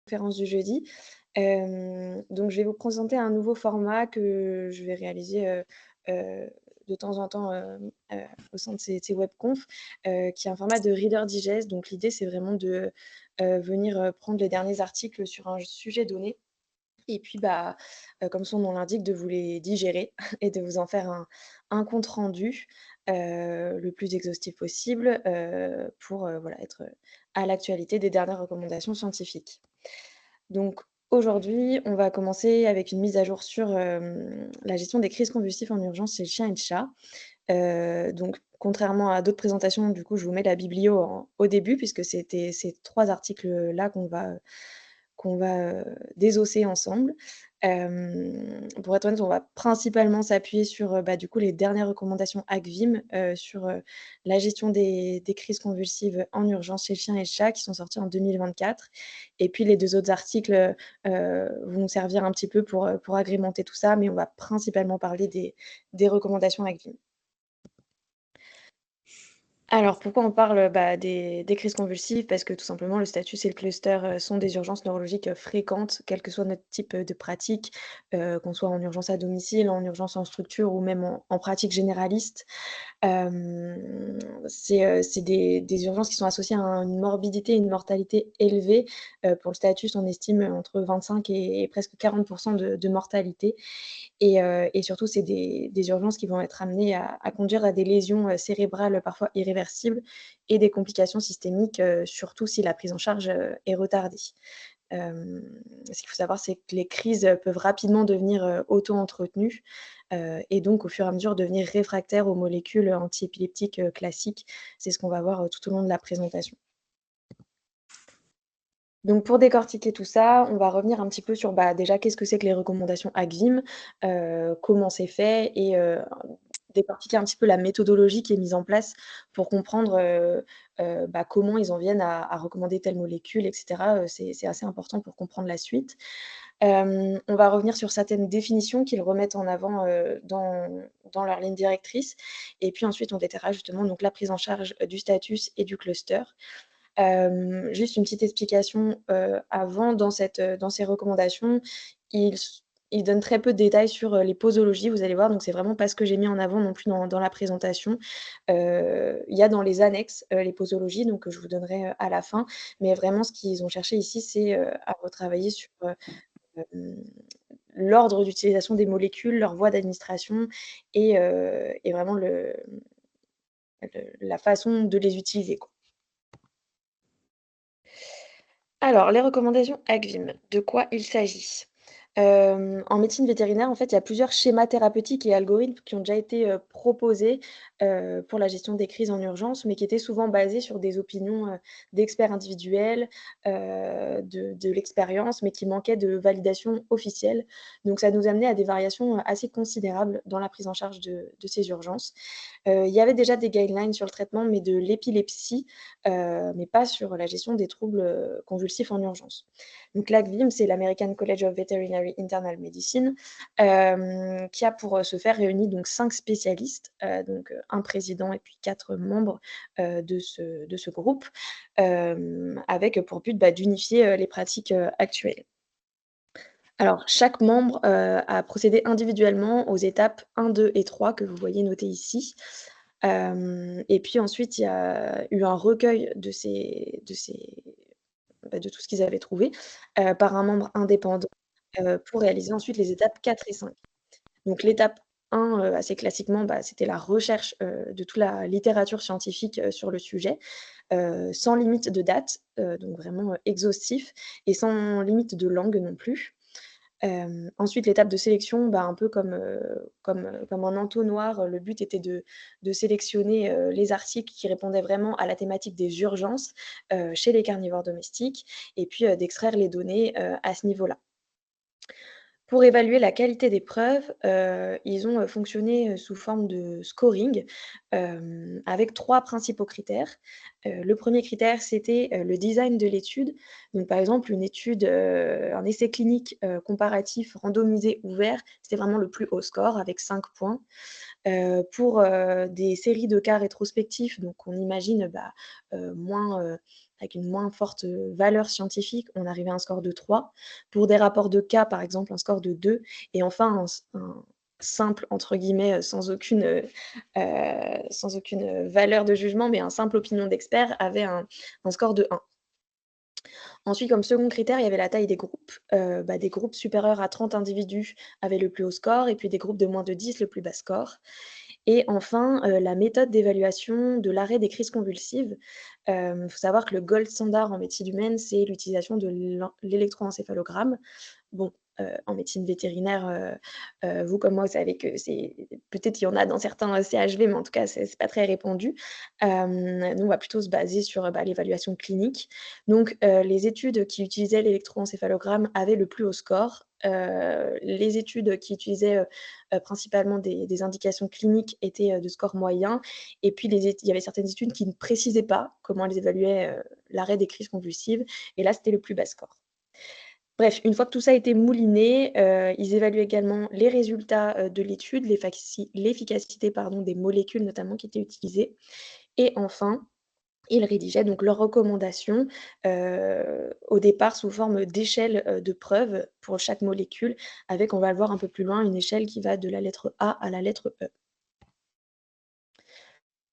Conférence du jeudi. Donc je vais vous présenter un nouveau format que je vais réaliser, heu, de temps en temps, au sein de ces webconf, qui est un format de Reader Digest. Donc l'idée, c'est vraiment de, venir, prendre les derniers articles sur un sujet donné et puis, comme son nom l'indique, de vous les digérer et de vous en faire un compte rendu, le plus exhaustif possible, pour, voilà, être, à l'actualité des dernières recommandations scientifiques. Donc aujourd'hui, on va commencer avec une mise à jour sur, la gestion des crises convulsives en urgence chez le chien et le chat. Donc contrairement à d'autres présentations, du coup, je vous mets la biblio au début puisque c'était ces 3 articles-là qu'on va désosser ensemble. Pour être honnête, on va principalement s'appuyer sur, du coup, les dernières recommandations ACVIM, sur, la gestion des crises convulsives en urgence chez le chien et le chat qui sont sortis en 2024 et puis les 2 autres articles, vont nous servir un petit peu pour agrémenter tout ça, mais on va principalement parler des recommandations ACVIM. Alors pourquoi on parle, des crises convulsives? Parce que tout simplement le status et le cluster, sont des urgences neurologiques, fréquentes, quel que soit notre type, de pratique, qu'on soit en urgence à domicile, en urgence en structure ou même en pratique généraliste. C'est des urgences qui sont associées à une morbidité et une mortalité élevée. Pour le status, on estime, entre 25 et presque 40 de mortalité et surtout, c'est des urgences qui vont être amenées à conduire à des lésions, cérébrales, parfois irréversibles et des complications systémiques, surtout si la prise en charge, est retardée. Ce qu'il faut savoir, c'est que les crises, peuvent rapidement devenir, auto-entretenues, et donc au fur et à mesure devenir réfractaires aux molécules antiépileptiques, classiques. C'est ce qu'on va voir, tout au long de la présentation. Donc pour décortiquer tout ça, on va revenir un petit peu sur, déjà qu'est-ce que c'est que les recommandations ACVIM, comment c'est fait et décortiquer un petit peu la méthodologie qui est mise en place pour comprendre, comment ils en viennent à recommander telle molécule et cetera, c'est assez important pour comprendre la suite. On va revenir sur certaines définitions qu'ils remettent en avant, dans leur ligne directrice et puis ensuite on détaillera justement donc la prise en charge, du status et du cluster. Juste une petite explication, avant dans ces recommandations, ils s ils donnent très peu de détails sur, les posologies, vous allez voir, donc c'est vraiment pas ce que j'ai mis en avant non plus dans la présentation. Il y a dans les annexes, les posologies, donc je vous donnerai, à la fin, mais vraiment ce qu'ils ont cherché ici, c'est, à retravailler sur, hem, l'ordre d'utilisation des molécules, leur voie d'administration et vraiment la façon de les utiliser, quoi. Alors, les recommandations ACVIM, de quoi il s'agit? En médecine vétérinaire, en fait, il y a plusieurs schémas thérapeutiques et algorithmes qui ont déjà été, proposés, pour la gestion des crises en urgence, mais qui étaient souvent basés sur des opinions, d'experts individuels, de l'expérience, mais qui manquaient de validation officielle. Donc ça nous amenait à des variations, assez considérables dans la prise en charge de ces urgences. Il y avait déjà des guidelines sur le traitement, mais de l'épilepsie, mais pas sur la gestion des troubles, convulsifs en urgence. Donc l'ACVIM, c'est l'American College of Veterinary Internal Medicine, qui a pour, ce faire réuni donc 5 spécialistes, un président et puis 4 membres, de ce groupe, avec pour but, d'unifier, les pratiques, actuelles. Alors chaque membre, a procédé individuellement aux étapes 1, 2 et 3 que vous voyez notées ici. Et puis ensuite, il y a eu un recueil de tout ce qu'ils avaient trouvé, par un membre indépendant, pour réaliser ensuite les étapes 4 et 5. Donc l'étape 1, assez classiquement, c'était la recherche, de toute la littérature scientifique, sur le sujet, sans limite de date, donc vraiment, exhaustif et sans limite de langue non plus. Ensuite, l'étape de sélection, un peu comme un entonnoir, le but était de sélectionner, les articles qui répondaient vraiment à la thématique des urgences, chez les carnivores domestiques et puis, d'extraire les données, à ce niveau-là. Pour évaluer la qualité des preuves, ils ont, fonctionné, sous forme de scoring, avec 3 principaux critères. Le premier critère, c'était, le design de l'étude. Donc par exemple, une étude, un essai clinique, comparatif randomisé ouvert, c'était vraiment le plus haut score avec 5 points. Pour, des séries de cas rétrospectifs, donc on imagine, moins, avec une moins forte, valeur scientifique, on arrivait à un score de 3. Pour des rapports de cas, par exemple, un score de 2 et enfin un «simple» entre guillemets, sans aucune, valeur de jugement, mais un simple opinion d'expert avait un score de 1. Ensuite, comme second critère, il y avait la taille des groupes. Des groupes supérieurs à 30 individus avaient le plus haut score et puis des groupes de moins de 10 le plus bas score. Et enfin, la méthode d'évaluation de l'arrêt des crises convulsives. Il faut savoir que le gold standard en médecine humaine, c'est l'utilisation de l'électroencéphalogramme. Bon, en médecine vétérinaire, vous comme moi, vous savez que c'est peut-être il y en a dans certains, CHV, mais en tout cas, c'est pas très répandu. Nous, on va plutôt se baser sur, l'évaluation clinique. Donc, les études qui utilisaient l'électroencéphalogramme avaient le plus haut score. Les études qui utilisaient, principalement des indications cliniques étaient, de score moyen et puis il y avait certaines études qui ne précisaient pas comment elles évaluaient, l'arrêt des crises convulsives et là, c'était le plus bas score. Bref, une fois que tout ça a été mouliné, ils évaluent également les résultats, de l'étude, l'efficacité pardon, des molécules notamment qui étaient utilisées et enfin, ils rédigeaient donc leurs recommandations, au départ sous forme d'échelle, de preuves pour chaque molécule avec, on va le voir un peu plus loin, une échelle qui va de la lettre A à la lettre E.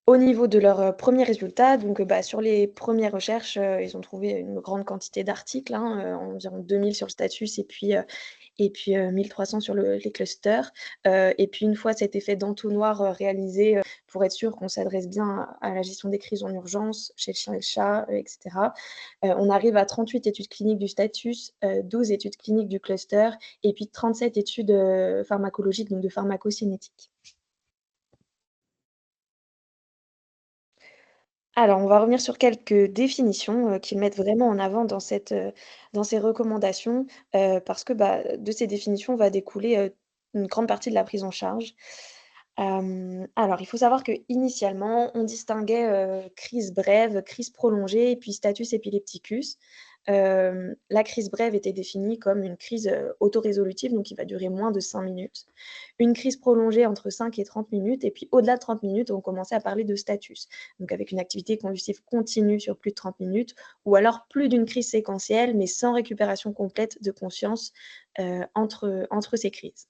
Au niveau de leurs, premiers résultats, donc, sur les premières recherches, ils ont trouvé une grande quantité d'articles, hein, environ 2 000 sur le Status et puis, 1 300 sur les clusters, et puis une fois cet effet d'entonnoir, réalisé, pour être sûr qu'on s'adresse bien à la gestion des crises en urgence chez le chien et le chat, et cetera, on arrive à 38 études cliniques du Status, 12 études cliniques du cluster et puis 37 études, pharmacologiques, donc de pharmacocinétique. Alors, on va revenir sur quelques définitions, qu'ils mettent vraiment en avant dans ces recommandations, parce que, de ces définitions va découler, une grande partie de la prise en charge. Alors, il faut savoir qu'initialement, on distinguait, crise brève, crise prolongée et puis status epilepticus. La crise brève était définie comme une crise, autorésolutive, donc qui va durer moins de 5 minutes. Une crise prolongée entre 5 et 30 minutes et puis au-delà de 30 minutes, on commençait à parler de status, donc avec une activité convulsive continue sur plus de 30 minutes ou alors plus d'une crise séquentielle, mais sans récupération complète de conscience, entre ces crises.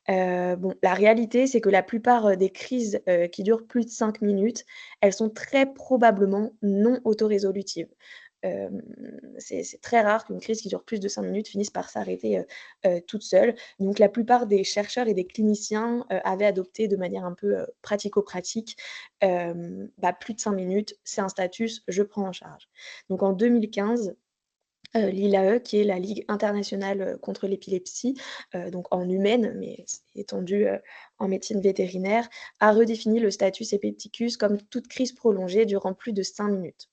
La réalité, c'est que la plupart, des crises, qui durent plus de 5 minutes, elles sont très probablement non autorésolutives. Hem, c'est très rare qu'une crise qui dure plus de 5 minutes finisse par s'arrêter, toute seule. Donc la plupart des chercheurs et des cliniciens, avaient adopté de manière un peu, pratico-pratique, plus de 5 minutes, c'est un status, je prends en charge. Donc en 2015, l'ILAE, qui est la Ligue internationale, contre l'épilepsie, donc en humaine, mais c'est étendu, en médecine vétérinaire, a redéfini le status epilepticus comme toute crise prolongée durant plus de 5 minutes.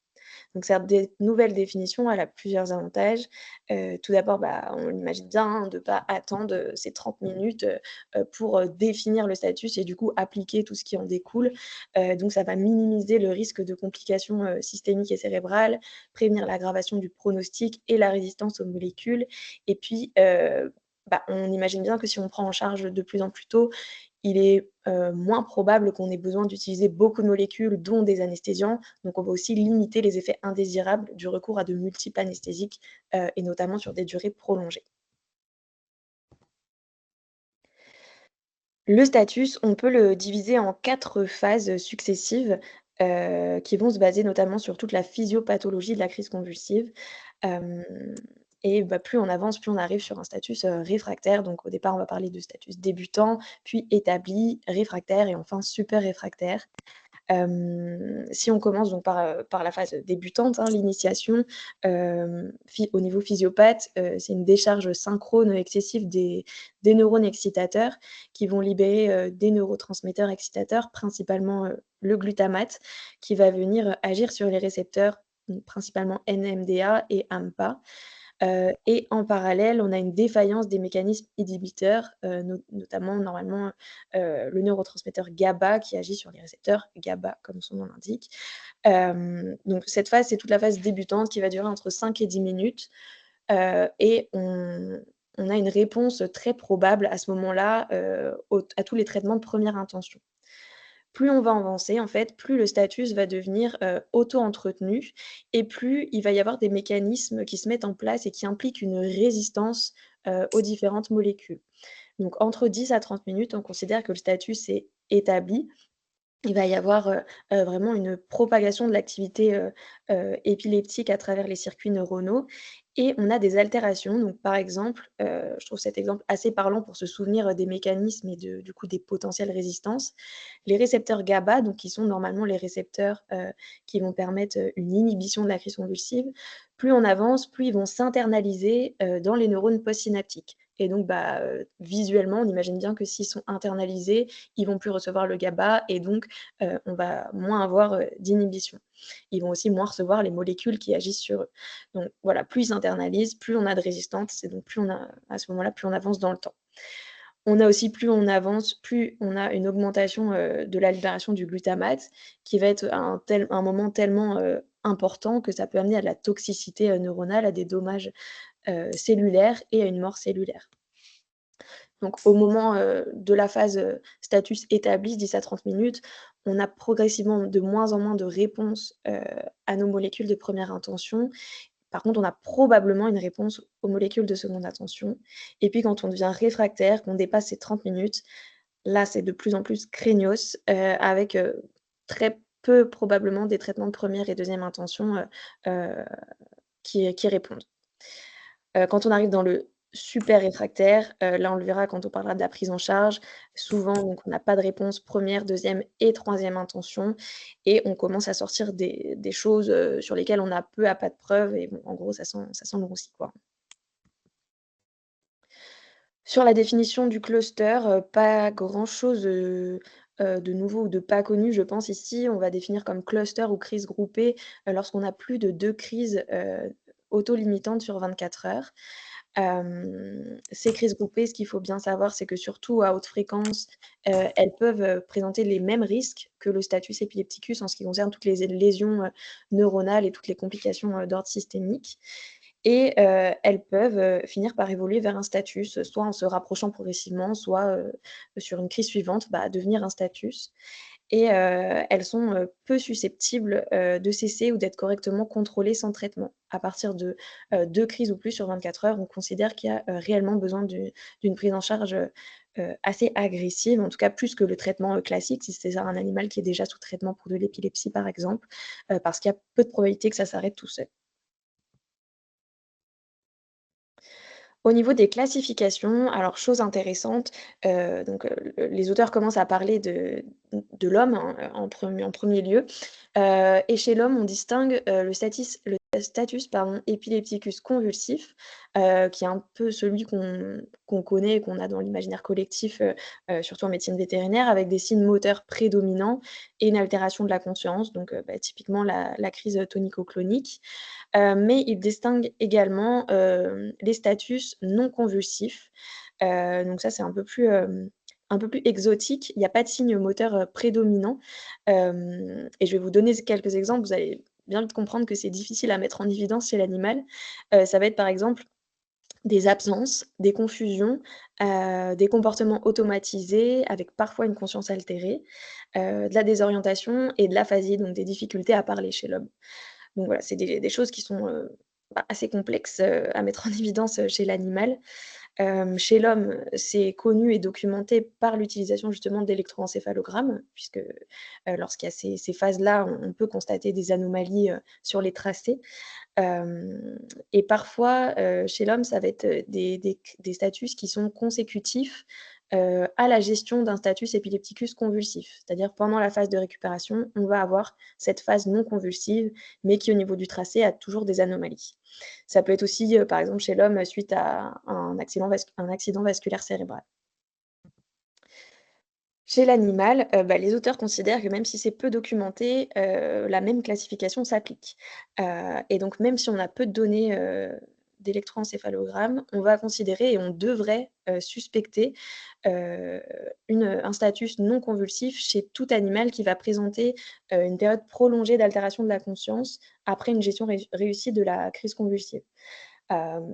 Donc cette nouvelle définition, elle a plusieurs avantages. Tout d'abord, on imagine bien, hein, de ne pas attendre, ces 30 minutes, pour, définir le statut et du coup appliquer tout ce qui en découle. Donc ça va minimiser le risque de complications, systémiques et cérébrales, prévenir l'aggravation du pronostic et la résistance aux molécules et puis, on imagine bien que si on prend en charge de plus en plus tôt, il est, moins probable qu'on ait besoin d'utiliser beaucoup de molécules, dont des anesthésiants. Donc on va aussi limiter les effets indésirables du recours à de multiples anesthésiques, et notamment sur des durées prolongées. Le status, on peut le diviser en 4 phases successives, qui vont se baser notamment sur toute la physiopathologie de la crise convulsive. Hem Plus on avance, plus on arrive sur un status, réfractaire. Donc au départ, on va parler de status débutant, puis établi, réfractaire et enfin super réfractaire. Si on commence donc par la phase débutante, hein, l'initiation, au niveau physiopathe, c'est une décharge synchrone excessive des neurones excitateurs qui vont libérer, des neurotransmetteurs excitateurs, principalement, le glutamate qui va venir, agir sur les récepteurs, principalement NMDA et AMPA. Et en parallèle, on a une défaillance des mécanismes inhibiteurs, notamment normalement, le neurotransmetteur GABA qui agit sur les récepteurs GABA comme son nom l'indique. Donc cette phase, c'est toute la phase débutante qui va durer entre 5 et 10 minutes, et on a une réponse très probable à ce moment-là, à tous les traitements de première intention. Plus on va avancer, en fait, plus le status va devenir, auto-entretenu et plus il va y avoir des mécanismes qui se mettent en place et qui impliquent une résistance, aux différentes molécules. Donc entre 10 à 30 minutes, on considère que le status est établi. Il va y avoir, vraiment une propagation de l'activité, épileptique à travers les circuits neuronaux et on a des altérations. Donc par exemple, je trouve cet exemple assez parlant pour se souvenir, des mécanismes et du coup des potentielles résistances. Les récepteurs GABA, donc qui sont normalement les récepteurs, qui vont permettre, une inhibition de la crise convulsive, plus on avance, plus ils vont s'internaliser, dans les neurones postsynaptiques et donc visuellement, on imagine bien que s'ils sont internalisés, ils vont plus recevoir le GABA et donc on va moins avoir, d'inhibition. Ils vont aussi moins recevoir les molécules qui agissent sur eux. Donc voilà, plus ils s'internalisent, plus on a de résistance et donc plus on a à ce moment-là, plus on avance dans le temps. On a aussi plus on avance, plus on a une augmentation, de la libération du glutamate qui va être à un moment tellement, important que ça peut amener à de la toxicité, neuronale, à des dommages, cellulaires et à une mort cellulaire. Donc au moment, de la phase, status établi, 10 à 30 minutes, on a progressivement de moins en moins de réponses, à nos molécules de première intention. Par contre, on a probablement une réponse aux molécules de seconde intention et puis quand on devient réfractaire, qu'on dépasse ces 30 minutes, là, c'est de plus en plus craignos, avec, très peu probablement des traitements de première et deuxième intention, heu, qui répondent. Quand on arrive dans le super réfractaire, là, on le verra quand on parlera de la prise en charge. Souvent, donc on n'a pas de réponse première, deuxième et troisième intention et on commence à sortir des choses, sur lesquelles on a peu à pas de preuves et bon, en gros, ça sent le roussi, quoi. Sur la définition du cluster, pas grand-chose, de nouveau ou de pas connu, je pense ici. On va définir comme cluster ou crise groupée, lorsqu'on a plus de 2 crises, auto-limitantes sur 24 heures. Ces crises groupées, ce qu'il faut bien savoir, c'est que surtout à haute fréquence, elles peuvent, présenter les mêmes risques que le status epilepticus en ce qui concerne toutes les lésions, neuronales et toutes les complications, d'ordre systémique et elles peuvent, finir par évoluer vers un status, soit en se rapprochant progressivement, soit, sur une crise suivante, devenir un status et elles sont, peu susceptibles, de cesser ou d'être correctement contrôlées sans traitement. À partir de, 2 crises ou plus sur 24 heures, on considère qu'il y a, réellement besoin d'une prise en charge, assez agressive, en tout cas plus que le traitement, classique, si c'est un animal qui est déjà sous traitement pour de l'épilepsie, par exemple, parce qu'il y a peu de probabilité que ça s'arrête tout seul. Au niveau des classifications, alors chose intéressante, les auteurs commencent à parler de l'homme, hein, en premier lieu, et chez l'homme, on distingue, le status pardon, epilepticus convulsif, qui est un peu celui qu'on connaît et qu'on a dans l'imaginaire collectif, surtout en médecine vétérinaire, avec des signes moteurs prédominants et une altération de la conscience, donc typiquement la crise tonico-clonique. Mais il distingue également, les status non convulsifs. Donc ça, c'est un peu plus exotique. Il n'y a pas de signe moteur, prédominant. Et je vais vous donner quelques exemples. Vous allez bien vite comprendre que c'est difficile à mettre en évidence chez l'animal. Ça va être par exemple des absences, des confusions, des comportements automatisés avec parfois une conscience altérée, de la désorientation et de l'aphasie, donc des difficultés à parler chez l'homme. Donc voilà, c'est des choses qui sont, assez complexes, à mettre en évidence, chez l'animal. Chez l'homme, c'est connu et documenté par l'utilisation justement d'électroencéphalogrammes puisque, lorsqu'il y a ces phases-là, on peut constater des anomalies, sur les tracés. Hem et parfois, chez l'homme, ça va être, des status qui sont consécutifs, à la gestion d'un status epilepticus convulsif. C'est-à-dire pendant la phase de récupération, on va avoir cette phase non convulsive, mais qui au niveau du tracé a toujours des anomalies. Ça peut être aussi, par exemple chez l'homme, suite à un accident vasculaire cérébral. Chez l'animal, les auteurs considèrent que même si c'est peu documenté, la même classification s'applique. Et donc même si on a peu de données, d'électroencéphalogramme, on va considérer et on devrait, suspecter, heu, un status non convulsif chez tout animal qui va présenter, une période prolongée d'altération de la conscience après une gestion réussie de la crise convulsive.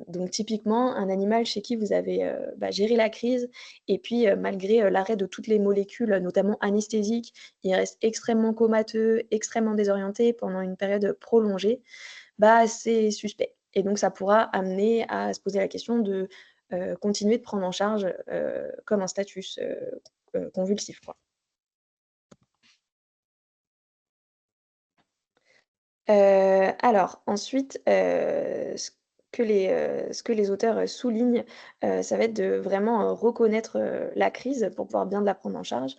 Donc typiquement, un animal chez qui vous avez, géré la crise et puis, malgré, l'arrêt de toutes les molécules, notamment anesthésiques, il reste extrêmement comateux, extrêmement désorienté pendant une période prolongée, c'est suspect et donc ça pourra amener à se poser la question de, continuer de prendre en charge, comme un status, convulsif, quoi. Alors ensuite, ce que les auteurs, soulignent, ça va être de vraiment, reconnaître, la crise pour pouvoir bien la prendre en charge.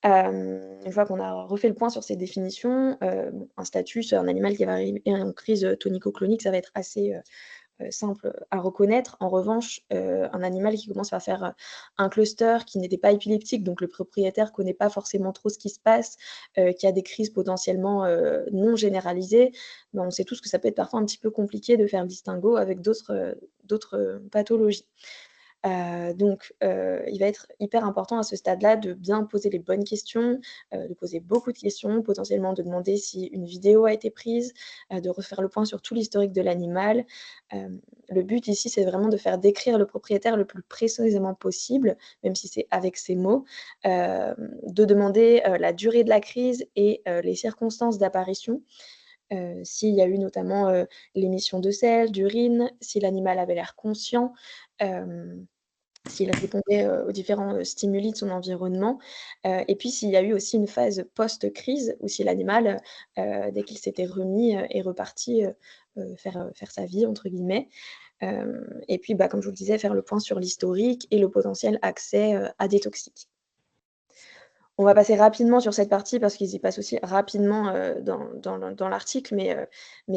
Une fois qu'on a refait le point sur ces définitions, bon, un status, un animal qui va arriver en crise, tonico-clonique, ça va être assez, simple à reconnaître. En revanche, un animal qui commence à faire, un cluster qui n'était pas épileptique, donc le propriétaire connaît pas forcément trop ce qui se passe, qui a des crises potentiellement, non généralisées, on sait tous que ça peut être parfois un petit peu compliqué de faire le distinguo avec d'autres, pathologies. Il va être hyper important à ce stade-là de bien poser les bonnes questions, de poser beaucoup de questions, potentiellement de demander si une vidéo a été prise, de refaire le point sur tout l'historique de l'animal. Le but ici, c'est vraiment de faire décrire le propriétaire le plus précisément possible, même si c'est avec ses mots, de demander, la durée de la crise et les circonstances d'apparition, s'il y a eu notamment, l'émission de sel, d'urine, si l'animal avait l'air conscient, hem s'il répondait, aux différents, stimuli de son environnement, et puis s'il y a eu aussi une phase post-crise ou si l'animal, dès qu'il s'était remis, est reparti, faire «sa vie» entre guillemets. Et puis, comme je vous le disais, faire le point sur l'historique et le potentiel accès, à des toxiques. On va passer rapidement sur cette partie parce qu'ils y passent aussi rapidement, dans l'article, mais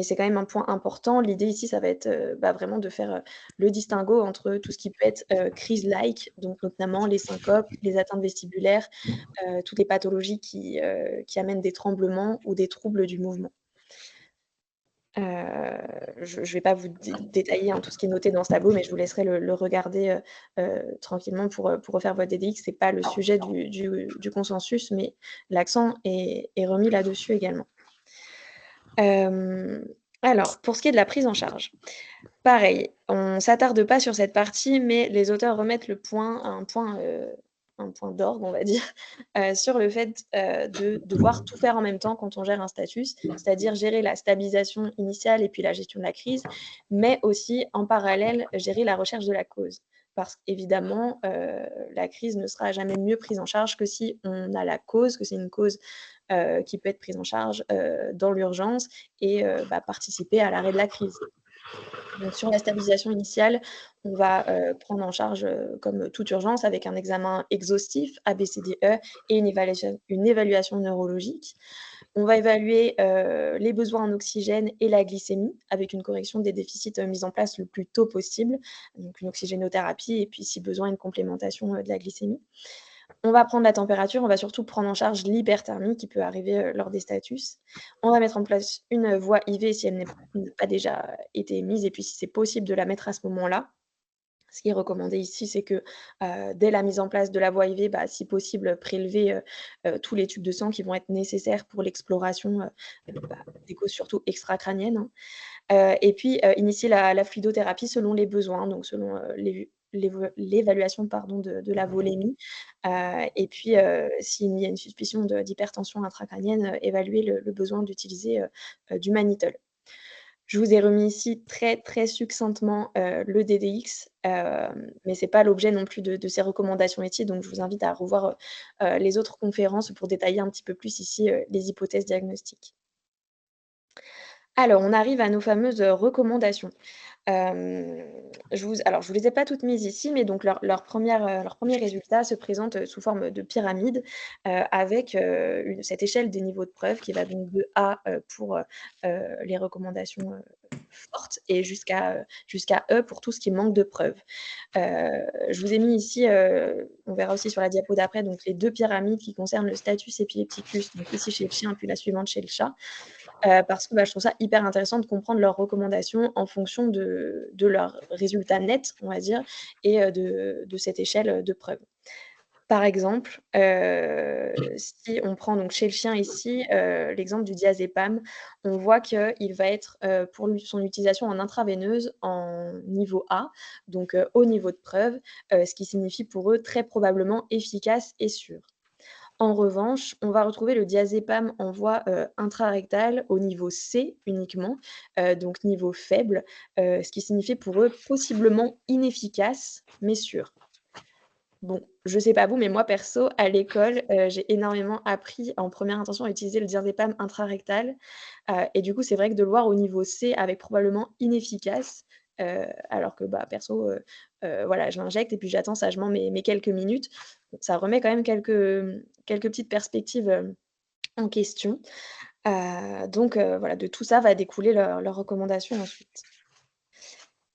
c'est quand même un point important. L'idée ici, ça va être, vraiment de faire, le distinguo entre tout ce qui peut être, crise-like, donc notamment les syncopes, les atteintes vestibulaires, toutes les pathologies qui amènent des tremblements ou des troubles du mouvement. Je ne vais pas vous détailler, hein, tout ce qui est noté dans ce tableau, mais je vous laisserai le regarder, tranquillement pour refaire votre DDX. C'est pas le sujet du consensus, mais l'accent est remis là-dessus également. Hem, alors pour ce qui est de la prise en charge, pareil, on s'attarde pas sur cette partie, mais les auteurs remettent le point un point d'orgue, on va dire, sur le fait, de devoir tout faire en même temps quand on gère un status, c'est-à-dire gérer la stabilisation initiale et puis la gestion de la crise, mais aussi en parallèle gérer la recherche de la cause. Parce qu'évidemment, la crise ne sera jamais mieux prise en charge que si on a la cause, que c'est une cause, qui peut être prise en charge, dans l'urgence et participer à l'arrêt de la crise. Donc sur la stabilisation initiale, on va, prendre en charge, comme toute urgence avec un examen exhaustif ABCDE et une évaluation neurologique. On va évaluer, les besoins en oxygène et la glycémie avec une correction des déficits, mis en place le plus tôt possible, donc une oxygénothérapie et puis si besoin une complémentation, de la glycémie. On va prendre la température, on va surtout prendre en charge l'hyperthermie qui peut arriver, lors des status. On va mettre en place une voie IV si elle n'a pas déjà été mise et puis si c'est possible de la mettre à ce moment-là. Ce qui est recommandé ici, c'est que, dès la mise en place de la voie IV, si possible, prélever, tous les tubes de sang qui vont être nécessaires pour l'exploration, des causes surtout extracrâniennes, hein. Et puis, initier la fluidothérapie selon les besoins, donc selon, l'évaluation pardon de la volémie, et puis, s'il y a une suspicion d'hypertension intracrânienne, évaluer le besoin d'utiliser, du mannitol. Je vous ai remis ici très, très succinctement, le DDX, mais c'est pas l'objet non plus de ces recommandations éthiques, donc je vous invite à revoir, les autres conférences pour détailler un petit peu plus ici, les hypothèses diagnostiques. Alors, on arrive à nos fameuses, recommandations. Hem, je vous les ai pas toutes mises ici, mais donc leurs 1 résultats se présentent, sous forme de pyramide, avec, cette échelle des niveaux de preuve qui va donc de A, pour, les recommandations, fortes et jusqu'à E pour tout ce qui manque de preuves. Je vous ai mis ici, on verra aussi sur la diapo d'après, donc les 2 pyramides qui concernent le status epilepticus, donc ici chez le chien, puis la suivante chez le chat. Parce que, je trouve ça hyper intéressant de comprendre leurs recommandations en fonction de leurs résultats nets, on va dire et de cette échelle, de preuves. Par exemple, si on prend donc chez le chien ici, l'exemple du diazépam, on voit qu'il va être, pour son utilisation en intraveineuse en niveau A, donc haut niveau de preuve, ce qui signifie pour eux très probablement efficace et sûr. En revanche, on va retrouver le diazépam en voie, intrarectale au niveau C uniquement, donc niveau faible, ce qui signifie pour eux possiblement inefficace mais sûr. Bon, je sais pas vous, mais moi perso, à l'école, j'ai énormément appris en première intention à utiliser le diazépam intrarectal, et du coup, c'est vrai que de le voir au niveau C avec probablement inefficace, alors que, bah, perso, voilà, je l'injecte et puis j'attends sagement mes quelques minutes. Ça remet quand même quelques petites perspectives, en question. Donc voilà, de tout ça va découler leurs recommandations ensuite.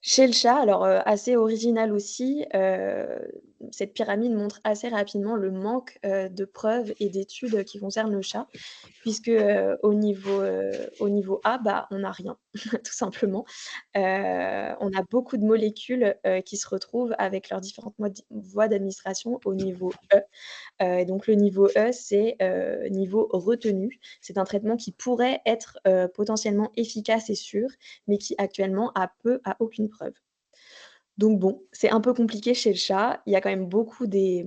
Chez le chat, alors, assez original aussi, cette pyramide montre assez rapidement le manque, de preuves et d'études qui concernent le chat puisque, au niveau A, bah, on n'a rien, tout simplement. On a beaucoup de molécules, qui se retrouvent avec leurs différentes voies d'administration au niveau E. Et donc le niveau E, c'est, niveau retenu. C'est un traitement qui pourrait être, potentiellement efficace et sûr, mais qui actuellement a peu à aucune preuve. Donc bon, c'est un peu compliqué chez le chat. Il y a quand même beaucoup des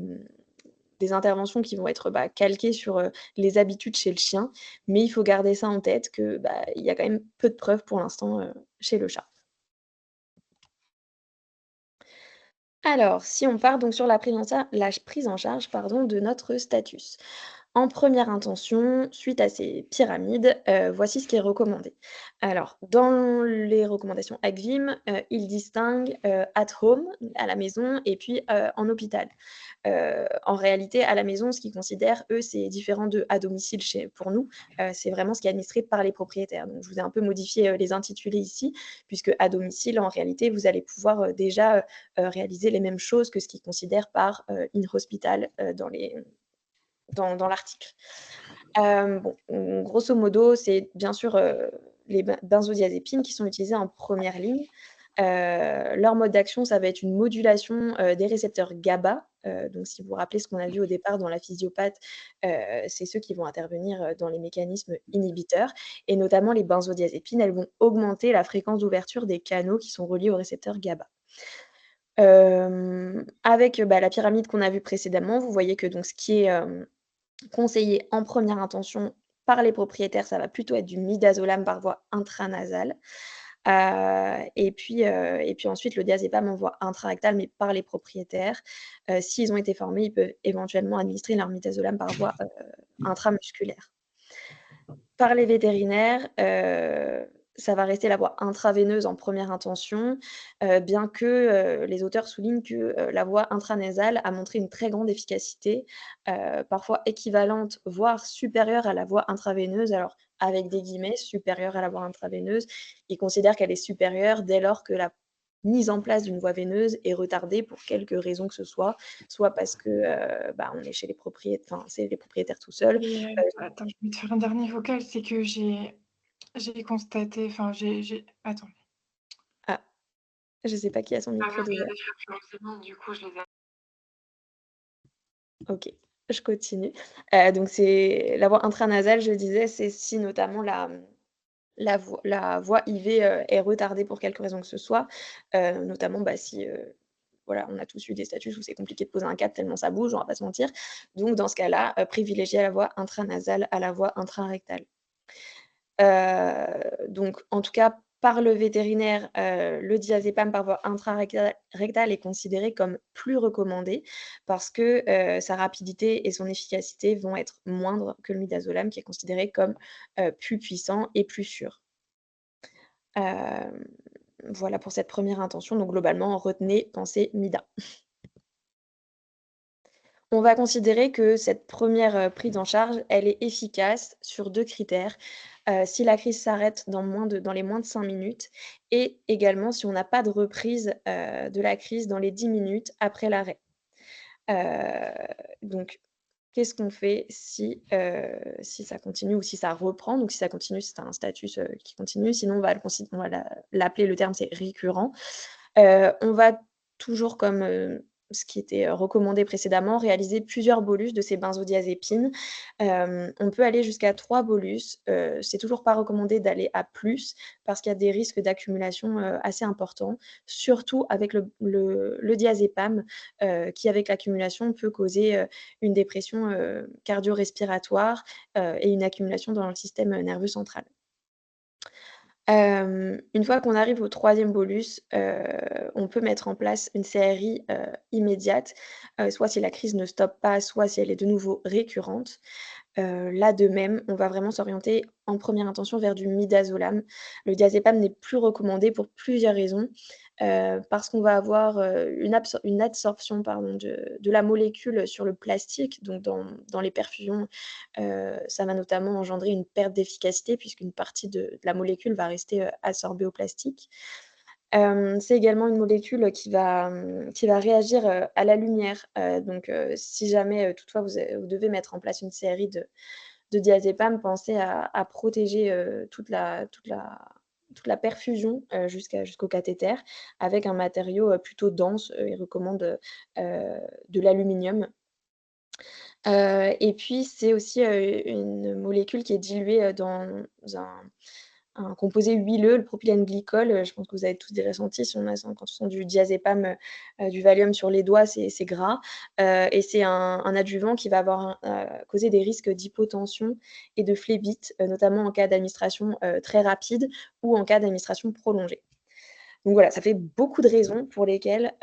interventions qui vont être, bah, calquées sur, les habitudes chez le chien, mais il faut garder ça en tête que, bah, il y a quand même peu de preuves pour l'instant, chez le chat. Alors, si on part donc sur la prise en charge, pardon, de notre status. En première intention, suite à ces pyramides, voici ce qui est recommandé. Alors, dans les recommandations ACVIM, ils distinguent, at home, à la maison et puis, en hôpital. En réalité, à la maison, ce qu'ils considèrent, eux, c'est différent de à domicile pour nous. C'est vraiment ce qui est administré par les propriétaires. Donc je vous ai un peu modifié, les intitulés ici, puisque à domicile, en réalité, vous allez pouvoir, déjà, réaliser les mêmes choses que ce qu'ils considèrent par, in hospital, dans l'article. Bon, grosso modo, c'est bien sûr, les benzodiazépines qui sont utilisées en première ligne. Leur mode d'action, ça va être une modulation, des récepteurs GABA. Donc si vous vous rappelez ce qu'on a vu au départ dans la physiopathe, c'est ceux qui vont intervenir, dans les mécanismes inhibiteurs et notamment les benzodiazépines, elles vont augmenter la fréquence d'ouverture des canaux qui sont reliés aux récepteurs GABA. Avec, bah, la pyramide qu'on a vue précédemment, vous voyez que donc ce qui est, conseillé en première intention par les propriétaires, ça va plutôt être du midazolam par voie intranasale. Et puis ensuite le diazépam en voie intrarectale, mais par les propriétaires. S'ils ont été formés, ils peuvent éventuellement administrer leur midazolam par voie, intramusculaire. Par les vétérinaires, ça va rester la voie intraveineuse en première intention, bien que, les auteurs soulignent que, la voie intranasale a montré une très grande efficacité, parfois équivalente, voire supérieure à la voie intraveineuse. Alors avec des guillemets, supérieure à la voie intraveineuse. Ils considèrent qu'elle est supérieure dès lors que la mise en place d'une voie veineuse est retardée pour quelque raison que ce soit parce que, bah, on est chez les enfin, c'est les propriétaires tout seuls. Et attends, je vais te faire un dernier vocal, c'est que j'ai constaté, enfin attends. Ah, je sais pas qui a son J'avais micro d'ouvert. regardé sur Curiosity, du coup, je les ai. OK, je continue. Donc c'est la voie intranasale, je disais, c'est si notamment la voie IV, est retardée pour quelque raison que ce soit, notamment, bah, si, voilà, on a tous eu des statuts où c'est compliqué de poser un câble tellement ça bouge, on va pas se mentir. Donc dans ce cas-là, privilégier la voie intranasale à la voie intrarectale. Donc en tout cas, par le vétérinaire, le diazépam par voie rectale est considéré comme plus recommandé parce que, sa rapidité et son efficacité vont être moindres que le midazolam qui est considéré comme, plus puissant et plus sûr. Hem, voilà pour cette première intention, donc globalement, retenez, pensez mida. On va considérer que cette première prise en charge, elle est efficace sur 2 critères, si la crise s'arrête dans les moins de 5 minutes et également si on n'a pas de reprise, de la crise dans les 10 minutes après l'arrêt. Heu, donc qu'est-ce qu'on fait si ça continue ou si ça reprend? Donc si ça continue, c'est un statut, qui continue, sinon on va l'appeler, le terme c'est récurrent. On va toujours comme, ce qui était, recommandé précédemment, réaliser plusieurs bolus de ces benzodiazépines. On peut aller jusqu'à 3 bolus, c'est toujours pas recommandé d'aller à plus parce qu'il y a des risques d'accumulation, assez importants, surtout avec le diazépam, qui avec l'accumulation peut causer, une dépression, cardio-respiratoire, et une accumulation dans le système, nerveux central. Une fois qu'on arrive au troisième bolus, on peut mettre en place une CRI, immédiate, soit si la crise ne stoppe pas, soit si elle est de nouveau récurrente. Là, de même, on va vraiment s'orienter en première intention vers du midazolam. Le diazépam n'est plus recommandé pour plusieurs raisons, parce qu'on va avoir, une absorption, pardon, de la molécule sur le plastique, donc dans les perfusions, ça va notamment engendrer une perte d'efficacité puisqu'une partie de la molécule va rester, absorbée au plastique. C'est également une molécule qui va réagir, à la lumière, donc si jamais, toutefois vous devez mettre en place une série de diazépam, pensez à protéger, toute la perfusion, jusqu'au cathéter avec un matériau, plutôt dense. Ils recommandent, de l'aluminium. Et puis c'est aussi, une molécule qui est diluée, dans un composé huileux, le propylène glycol, je pense que vous avez tous déjà senti si on a quand on sent du diazépam, du Valium sur les doigts, c'est gras, et c'est un adjuvant qui va avoir causer des risques d'hypotension et de phlébite, notamment en cas d'administration, très rapide ou en cas d'administration prolongée. Donc voilà, ça fait beaucoup de raisons pour lesquelles,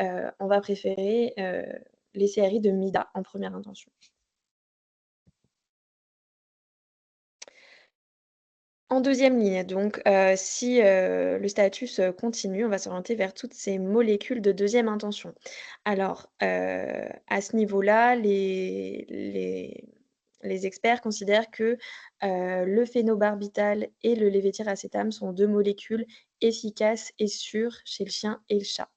on va préférer, les séries de Mida en première intention. En deuxième ligne, donc, si, le status, continue, on va s'orienter vers toutes ces molécules de deuxième intention. Alors, à ce niveau-là, les experts considèrent que, le phénobarbital et le lévétiracétam sont 2 molécules efficaces et sûres chez le chien et le chat.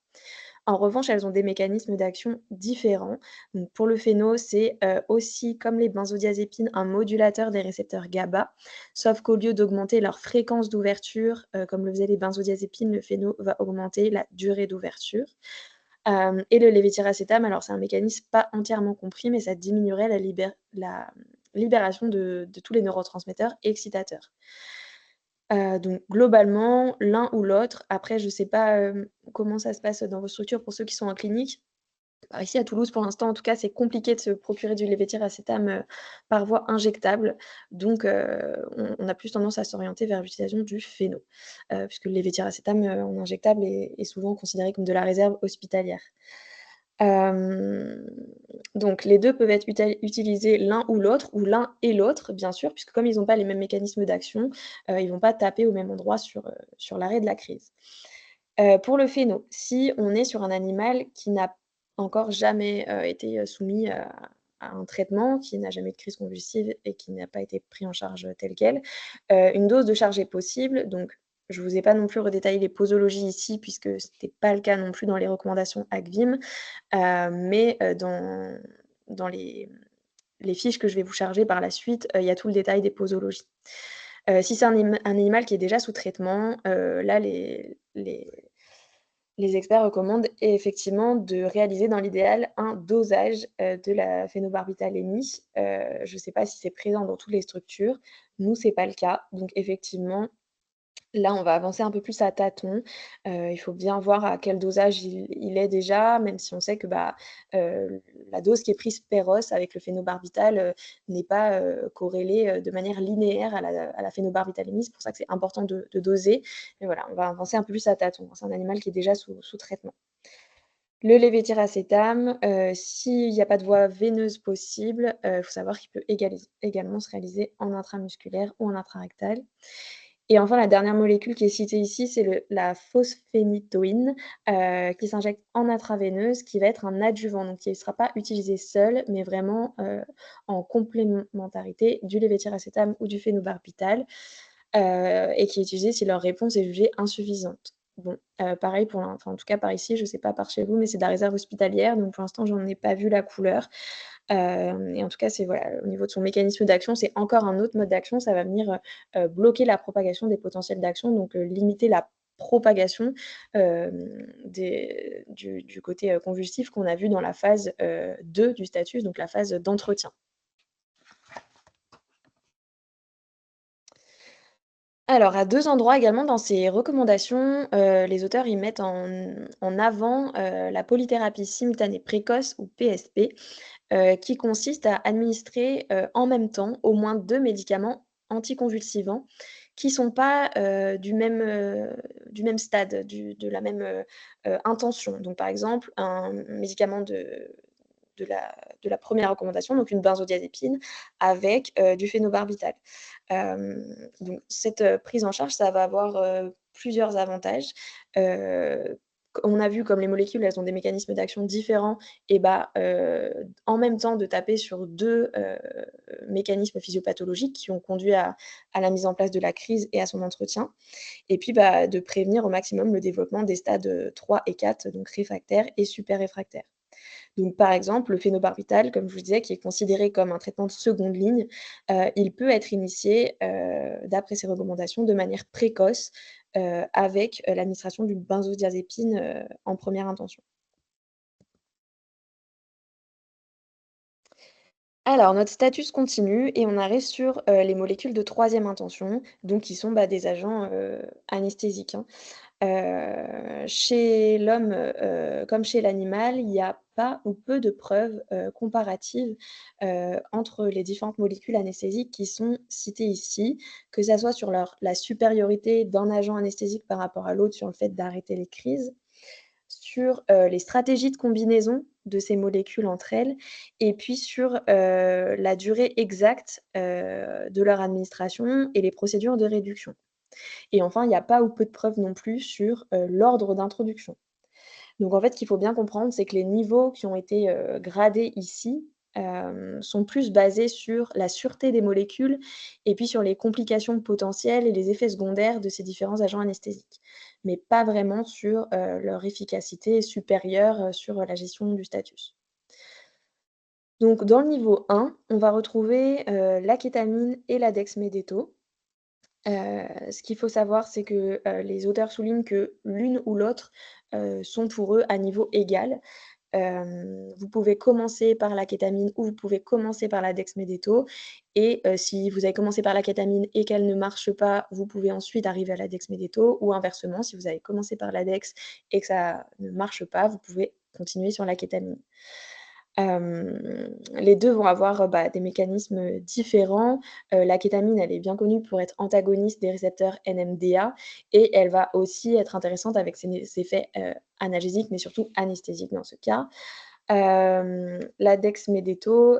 En revanche, elles ont des mécanismes d'action différents. Donc pour le phéno, c'est, aussi comme les benzodiazépines, un modulateur des récepteurs GABA, sauf qu'au lieu d'augmenter leur fréquence d'ouverture, comme le faisaient les benzodiazépines, le phéno va augmenter la durée d'ouverture. Et le lévétiracétam, alors c'est un mécanisme pas entièrement compris, mais ça diminuerait la libération de tous les neurotransmetteurs excitateurs. Donc globalement, l'un ou l'autre. Après, je sais pas, comment ça se passe dans vos structures pour ceux qui sont en clinique. Par ici à Toulouse, pour l'instant, en tout cas, c'est compliqué de se procurer du lévétiracétam, par voie injectable. Donc on a plus tendance à s'orienter vers l'utilisation du phéno, puisque le lévétiracétam, en injectable est souvent considéré comme de la réserve hospitalière. Hem, donc les 2 peuvent être utilisés l'un ou l'un et l'autre, bien sûr, puisque comme ils ont pas les mêmes mécanismes d'action, ils vont pas taper au même endroit sur l'arrêt de la crise. Pour le phéno, si on est sur un animal qui n'a encore jamais, été, soumis à un traitement, qui n'a jamais eu de crise convulsive et qui n'a pas été pris en charge, telle quelle, une dose de charge est possible. Donc je vous ai pas non plus redétaillé les posologies ici puisque c'était pas le cas non plus dans les recommandations ACVIM, mais dans les fiches que je vais vous charger par la suite, il y a tout le détail des posologies. Si c'est un animal qui est déjà sous traitement, là les experts recommandent effectivement de réaliser dans l'idéal un dosage, de la phénobarbitalémie. Je ne sais pas si c'est présent dans toutes les structures. Nous, c'est pas le cas. Donc effectivement, là, on va avancer un peu plus à tâtons. Il faut bien voir à quel dosage il est déjà, même si on sait que, bah, la dose qui est prise péros avec le phénobarbital, n'est pas, corrélée, de manière linéaire à la phénobarbitalémie. C'est pour ça que c'est important de doser. Mais voilà, on va avancer un peu plus à tâtons. C'est un animal qui est déjà sous traitement. Le lévétiracétam, s'il y a pas de voie veineuse possible, il faut savoir qu'il peut également se réaliser en intramusculaire ou en intrarectal. Et enfin, la dernière molécule qui est citée ici, c'est la phosphénytoïne, qui s'injecte en intraveineuse, qui va être un adjuvant, donc qui ne sera pas utilisé seul, mais vraiment, en complémentarité du lévétiracétam ou du phénobarbital, et qui est utilisé si leur réponse est jugée insuffisante. Bon, pareil enfin, en tout cas par ici, je ne sais pas par chez vous, mais c'est de la réserve hospitalière, donc pour l'instant, j'en ai pas vu la couleur. Et en tout cas, c'est voilà, au niveau de son mécanisme d'action, c'est encore un autre mode d'action. Ça va venir, bloquer la propagation des potentiels d'action, donc limiter la propagation du côté convulsif qu'on a vu dans la phase 2 du Status, donc la phase d'entretien. Alors, à 2 endroits également dans ces recommandations, les auteurs ils mettent en avant la polythérapie simultanée précoce ou PSP, qui consiste à administrer en même temps au moins 2 médicaments anticonvulsivants qui sont pas du même stade, de la même intention. Donc, par exemple, un médicament de la, de la première recommandation, donc une benzodiazépine avec du phénobarbital. Donc cette prise en charge, ça va avoir plusieurs avantages. On a vu comme les molécules, elles ont des mécanismes d'action différents et bah, en même temps de taper sur 2 mécanismes physiopathologiques qui ont conduit à la mise en place de la crise et à son entretien et puis, bah, de prévenir au maximum le développement des stades 3 et 4, donc réfractaires et super réfractaires. Donc, par exemple, le phénobarbital, comme je vous disais, qui est considéré comme un traitement de seconde ligne, il peut être initié, d'après ces recommandations, de manière précoce, avec, l'administration d'une benzodiazépine, en première intention. Alors, notre status continue et on arrive sur, les molécules de troisième intention, donc qui sont, bah, des agents, anesthésiques, hein. Chez l'homme, comme chez l'animal, il y a pas ou peu de preuves, comparatives, entre les différentes molécules anesthésiques qui sont citées ici, que ça soit sur la supériorité d'un agent anesthésique par rapport à l'autre sur le fait d'arrêter les crises, sur, les stratégies de combinaison de ces molécules entre elles et puis sur, la durée exacte, de leur administration et les procédures de réduction. Et enfin, il n'y a pas ou peu de preuves non plus sur, l'ordre d'introduction. Donc en fait, ce qu'il faut bien comprendre, c'est que les niveaux qui ont été, gradés ici, sont plus basés sur la sûreté des molécules et puis sur les complications potentielles et les effets secondaires de ces différents agents anesthésiques. Mais pas vraiment sur, leur efficacité supérieure, sur, la gestion du status. Donc dans le niveau 1, on va retrouver, la kétamine et la dexmédeto. Ce qu'il faut savoir, c'est que, les auteurs soulignent que l'une ou l'autre, sont pour eux à niveau égal. Vous pouvez commencer par la kétamine ou vous pouvez commencer par la dexmédeto et si vous avez commencé par la kétamine et qu'elle ne marche pas, vous pouvez ensuite arriver à la dexmédeto ou inversement, si vous avez commencé par la dex et que ça ne marche pas, vous pouvez continuer sur la kétamine. Les 2 vont avoir, bah, des mécanismes, différents. La kétamine, elle est bien connue pour être antagoniste des récepteurs NMDA et elle va aussi être intéressante avec ses effets, analgésiques, mais surtout anesthésiques dans ce cas. La dexmédeto,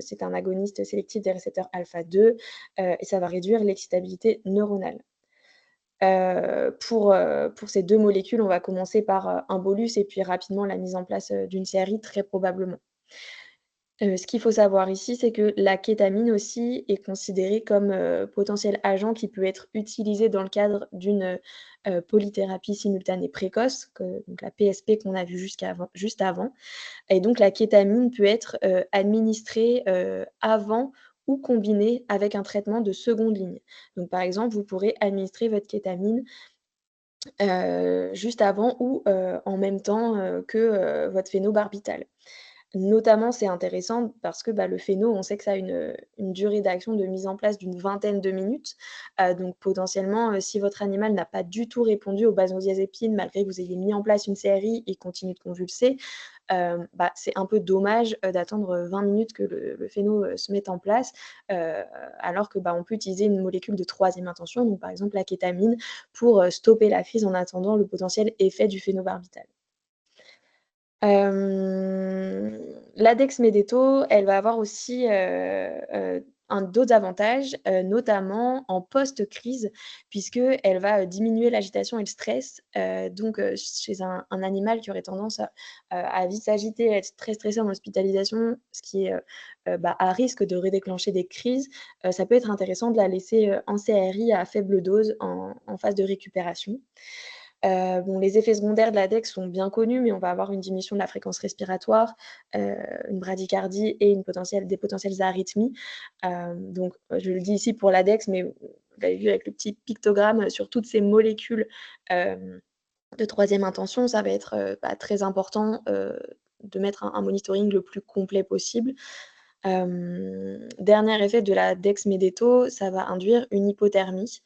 c'est un agoniste sélectif des récepteurs alpha-2, et ça va réduire l'excitabilité neuronale. Pour ces 2 molécules, on va commencer par, un bolus et puis rapidement la mise en place, d'une série très probablement. Ce qu'il faut savoir ici, c'est que la kétamine aussi est considérée comme, potentiel agent qui peut être utilisé dans le cadre d'une, polythérapie simultanée précoce, donc la PSP qu'on a vue juste avant et donc la kétamine peut être, administrée, avant ou combinée avec un traitement de seconde ligne. Donc par exemple, vous pourrez administrer votre kétamine, juste avant ou, en même temps, que, votre phénobarbital. Notamment, c'est intéressant parce que, bah, le phéno, on sait que ça a une durée d'action de mise en place d'une vingtaine de minutes. Donc potentiellement, si votre animal n'a pas du tout répondu aux benzodiazépines malgré que vous ayez mis en place une série et continue de convulser, bah, c'est un peu dommage, d'attendre, 20 minutes que le phéno, se mette en place, heu, alors que, bah, on peut utiliser une molécule de troisième intention, donc par exemple la kétamine, pour, stopper la crise en attendant le potentiel effet du phénobarbital. L'index Médéto, elle va avoir aussi, un d'autres avantages, notamment en post-crise puisqu'elle va, diminuer l'agitation et le stress, donc chez un animal qui aurait tendance à vite s'agiter, à être très stressé en hospitalisation, ce qui est, bah, à risque de redéclencher des crises, ça peut être intéressant de la laisser, en CRI à faible dose en phase de récupération. Bon, les effets secondaires de l'index sont bien connus, mais on va avoir une diminution de la fréquence respiratoire, une bradycardie et des potentielles arythmies. Donc je le dis ici pour l'index, mais vous l'avez vu avec le petit pictogramme, sur toutes ces molécules, hem, de troisième intention, ça va être, très important, de mettre un monitoring le plus complet possible. Dernier effet de la dexmédéto, ça va induire une hypothermie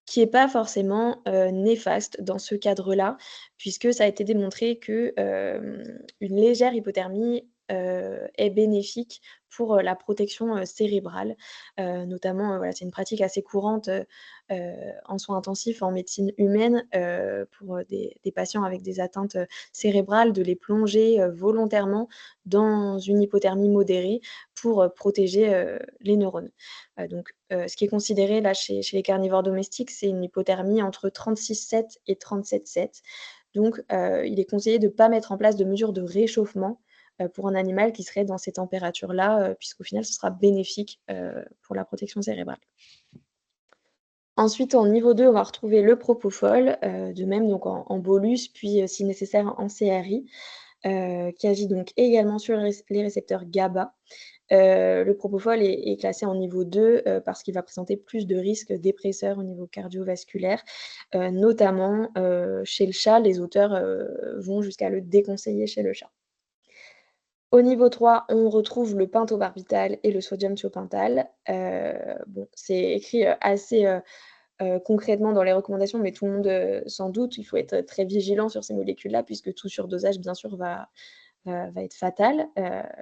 qui est pas forcément, néfaste dans ce cadre-là, puisque ça a été démontré que, une légère hypothermie, est bénéfique pour, la protection, cérébrale. Notamment, voilà, c'est une pratique assez courante, en soins intensifs en médecine humaine, pour, des patients avec des atteintes, cérébrales, de les plonger, volontairement dans une hypothermie modérée pour, protéger, les neurones. Ce qui est considéré là chez les carnivores domestiques, c'est une hypothermie entre 36,7 et 37,7. Il est conseillé de ne pas mettre en place de mesures de réchauffement, pour un animal qui serait dans ces températures-là, puisqu'au final ce sera bénéfique, pour la protection cérébrale. Ensuite, en niveau 2, on va retrouver le propofol, de même donc en bolus, puis, si nécessaire en CRI, qui agit donc également sur les récepteurs GABA. Le propofol est classé en niveau 2, parce qu'il va présenter plus de risques dépresseurs au niveau cardiovasculaire, notamment, chez le chat. Les auteurs, vont jusqu'à le déconseiller chez le chat. Au niveau 3, on retrouve le pentobarbital et le sodium thiopental. C'est écrit, assez, concrètement dans les recommandations, mais tout le monde, s'en doute. Il faut être très vigilant sur ces molécules-là puisque tout surdosage, bien sûr, va être fatal,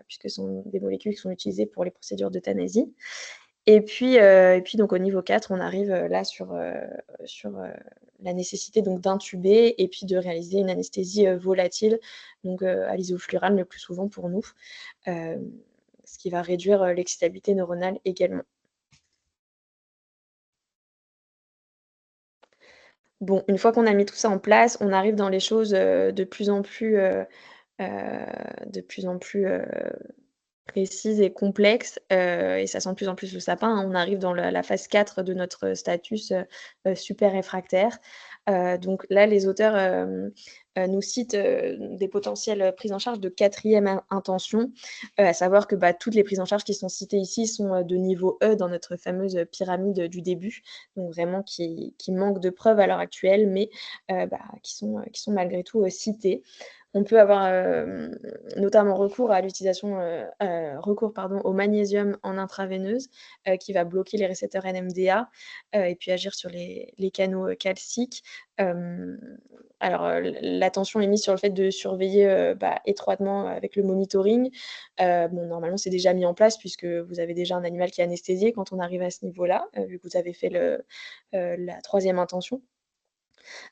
puisque ce sont des molécules qui sont utilisées pour les procédures d'euthanasie. Et puis donc au niveau 4, on arrive, là sur la nécessité donc d'intuber et puis de réaliser une anesthésie, volatile, à l'isoflurane le plus souvent pour nous, hem, ce qui va réduire, l'excitabilité neuronale également. Bon, une fois qu'on a mis tout ça en place, on arrive dans les choses, de plus en plus, précise et complexe, et ça sent de plus en plus le sapin, hein. On arrive dans la phase 4 de notre statut, super réfractaire. Donc là, les auteurs, nous citent, des potentielles, prises en charge de quatrième intention, à savoir que, toutes les prises en charge qui sont citées ici sont, de niveau E dans notre fameuse, pyramide, du début, donc vraiment qui manquent de preuves à l'heure actuelle, mais qui sont malgré tout, citées. On peut avoir, notamment recours au magnésium en intraveineuse, qui va bloquer les récepteurs NMDA, et puis agir sur les canaux, calciques. Hem, l'attention est mise sur le fait de surveiller, étroitement avec le monitoring. Normalement, c'est déjà mis en place puisque vous avez déjà un animal qui est anesthésié quand on arrive à ce niveau-là, vu que vous avez fait la troisième intention.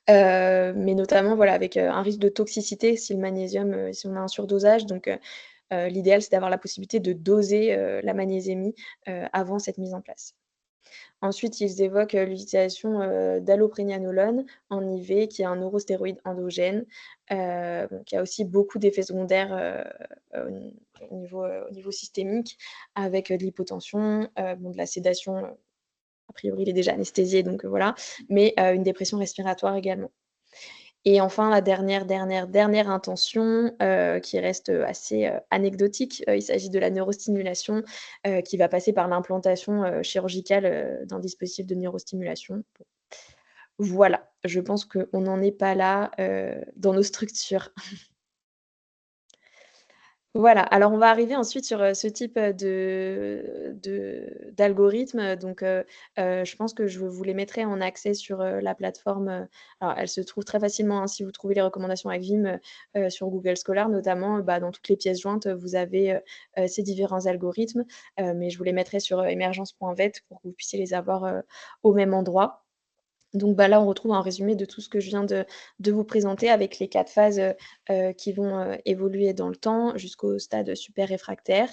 Mais notamment, voilà, avec, un risque de toxicité si le magnésium, si on a un surdosage. L'idéal, c'est d'avoir la possibilité de doser, la magnésémie, avant cette mise en place. Ensuite, ils évoquent, l'utilisation, d'allopregnanolone en IV, qui est un neurostéroïde endogène, qui a aussi beaucoup d'effets secondaires, au niveau systémique avec, de l'hypotension, de la sédation, a priori, il est déjà anesthésié voilà, mais une dépression respiratoire également. Et enfin, la dernière intention, qui reste, assez, anecdotique, il s'agit de la neurostimulation, qui va passer par l'implantation, chirurgicale, d'un dispositif de neurostimulation. Voilà, je pense qu'on n'en est pas là, dans nos structures. Voilà, alors on va arriver ensuite sur, ce type, d'algorithme, je pense que je vous les mettrai en accès sur, la plateforme, alors elle se trouve très facilement, hein, si vous trouvez les recommandations avec Vim, sur Google Scholar notamment, dans toutes les pièces jointes, vous avez, ces différents algorithmes, mais je vous les mettrai sur, emergence.vet pour que vous puissiez les avoir, au même endroit. Là, on retrouve un résumé de tout ce que je viens de vous présenter avec les 4 phases, qui vont, évoluer dans le temps jusqu'au stade super réfractaire.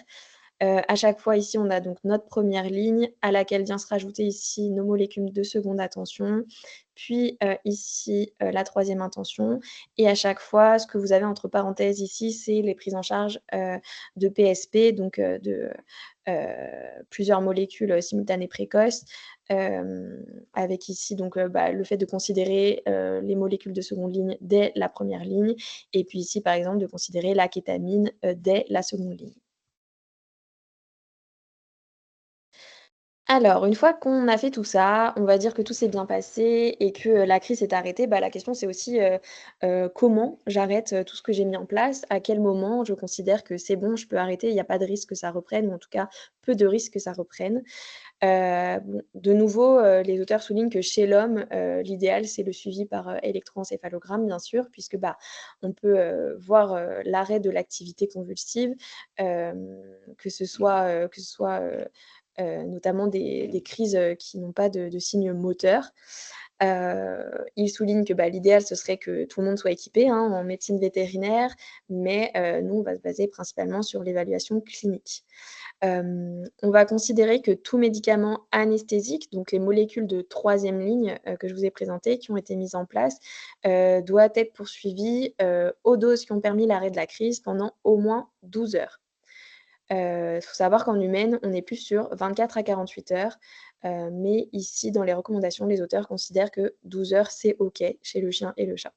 À chaque fois ici, on a donc notre première ligne à laquelle vient se rajouter ici nos molécules de seconde intention, puis, ici, la troisième intention et à chaque fois, ce que vous avez entre parenthèses ici, c'est les prises en charge, de PSP, plusieurs molécules, simultanées précoces, avec ici le fait de considérer, les molécules de seconde ligne dès la première ligne et puis ici, par exemple, de considérer la kétamine, dès la seconde ligne. Alors, une fois qu'on a fait tout ça, on va dire que tout s'est bien passé et que, la crise s'est arrêtée, bah, la question c'est aussi, comment j'arrête, tout ce que j'ai mis en place? À quel moment je considère que c'est bon, je peux arrêter, il y a pas de risque que ça reprenne ou en tout cas peu de risques que ça reprenne? Bon, de nouveau, les auteurs soulignent que chez l'homme, l'idéal c'est le suivi par, électroencéphalogramme bien sûr puisque, bah, on peut, voir, l'arrêt de l'activité convulsive, que ce soit, notamment des crises, qui n'ont pas de signes moteurs. Il souligne que, bah, l'idéal, ce serait que tout le monde soit équipé, hein, en médecine vétérinaire, mais nous, on va se baser principalement sur l'évaluation clinique. On va considérer que tout médicament anesthésique, donc les molécules de troisième ligne, que je vous ai présentées, qui ont été mises en place, doit être poursuivi, aux doses qui ont permis l'arrêt de la crise pendant au moins 12 heures. Faut savoir qu'en humaine, on est plus sur 24 à 48 heures, mais ici, dans les recommandations, les auteurs considèrent que 12 heures, c'est OK chez le chien et le chat.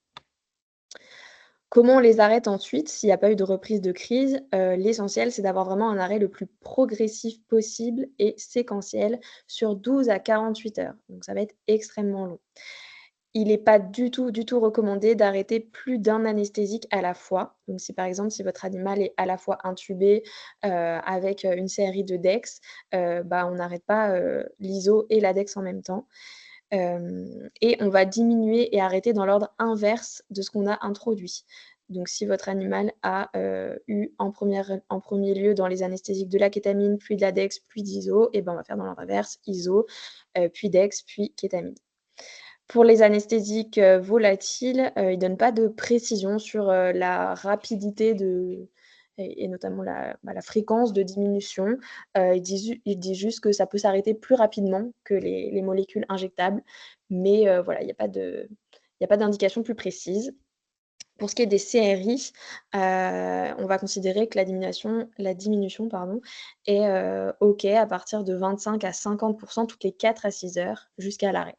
Comment on les arrête ensuite s'il n'y a pas eu de reprise de crise? L'essentiel, c'est d'avoir vraiment un arrêt le plus progressif possible et séquentiel sur 12 à 48 heures, donc ça va être extrêmement long. Il n'est pas du tout, du tout recommandé d'arrêter plus d'un anesthésique à la fois. Donc si par exemple, si votre animal est à la fois intubé, avec, une série de Dex, bah, on n'arrête pas, l'iso et la Dex en même temps. Et on va diminuer et arrêter dans l'ordre inverse de ce qu'on a introduit. Donc si votre animal a, eu en premier lieu dans les anesthésiques de la kétamine, puis de la Dex, puis d'iso, et ben, on va faire dans l'ordre inverse, iso, puis Dex, puis kétamine. Pour les anesthésiques, volatiles, ils donnent pas de précision sur, la rapidité et notamment la fréquence de diminution. Ils disent juste que ça peut s'arrêter plus rapidement que les molécules injectables, mais voilà, il y a pas d'indication plus précise. Pour ce qui est des CRI, on va considérer que la diminution pardon, est, OK à partir de 25 à 50 toutes les 4 à 6 heures jusqu'à l'arrêt.